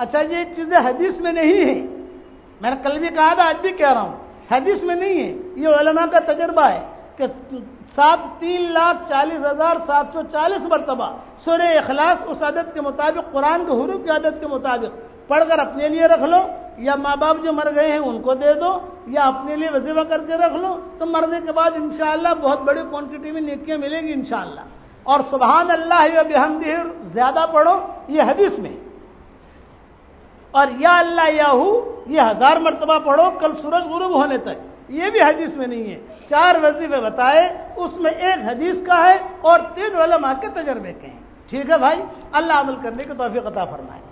اچھا یہ چیزیں حدیث میں نہیں ہیں، میں نے کل بھی کہا تھا آج بھی کہہ رہا ہوں، حدیث میں نہیں ہے، یہ علماء کا تجربہ ہے کہ 3,40,740 مرتبہ سورہ اخلاص اس عدد کے مطابق، قرآن کے حروف کی عدد کے مطابق پڑھ کر اپنے لیے رکھ لو، یا ماں باپ جو مر گئے ہیں ان کو دے دو، یا اپنے لیے وظیفہ کر کے رکھ لو، تو مرنے کے بعد انشاءاللہ بہت بڑی کوانٹٹی میں نیکیاں ملیں گی انشاءاللہ۔ اور سبحان اللہ و بحمدہ زیادہ پڑھو، یہ حدیث میں، اور یا اللہ یاہو یہ 1000 مرتبہ پڑھو کل سورج غروب ہونے تک، یہ بھی حدیث میں نہیں ہے۔ 4 وظیفے بتائے، اس میں 1 حدیث کا ہے اور 3 علماء کے تجربے کے ہیں۔ ٹھیک ہے بھائی، اللہ عمل کرنے کی توفیق عطا فرمائے۔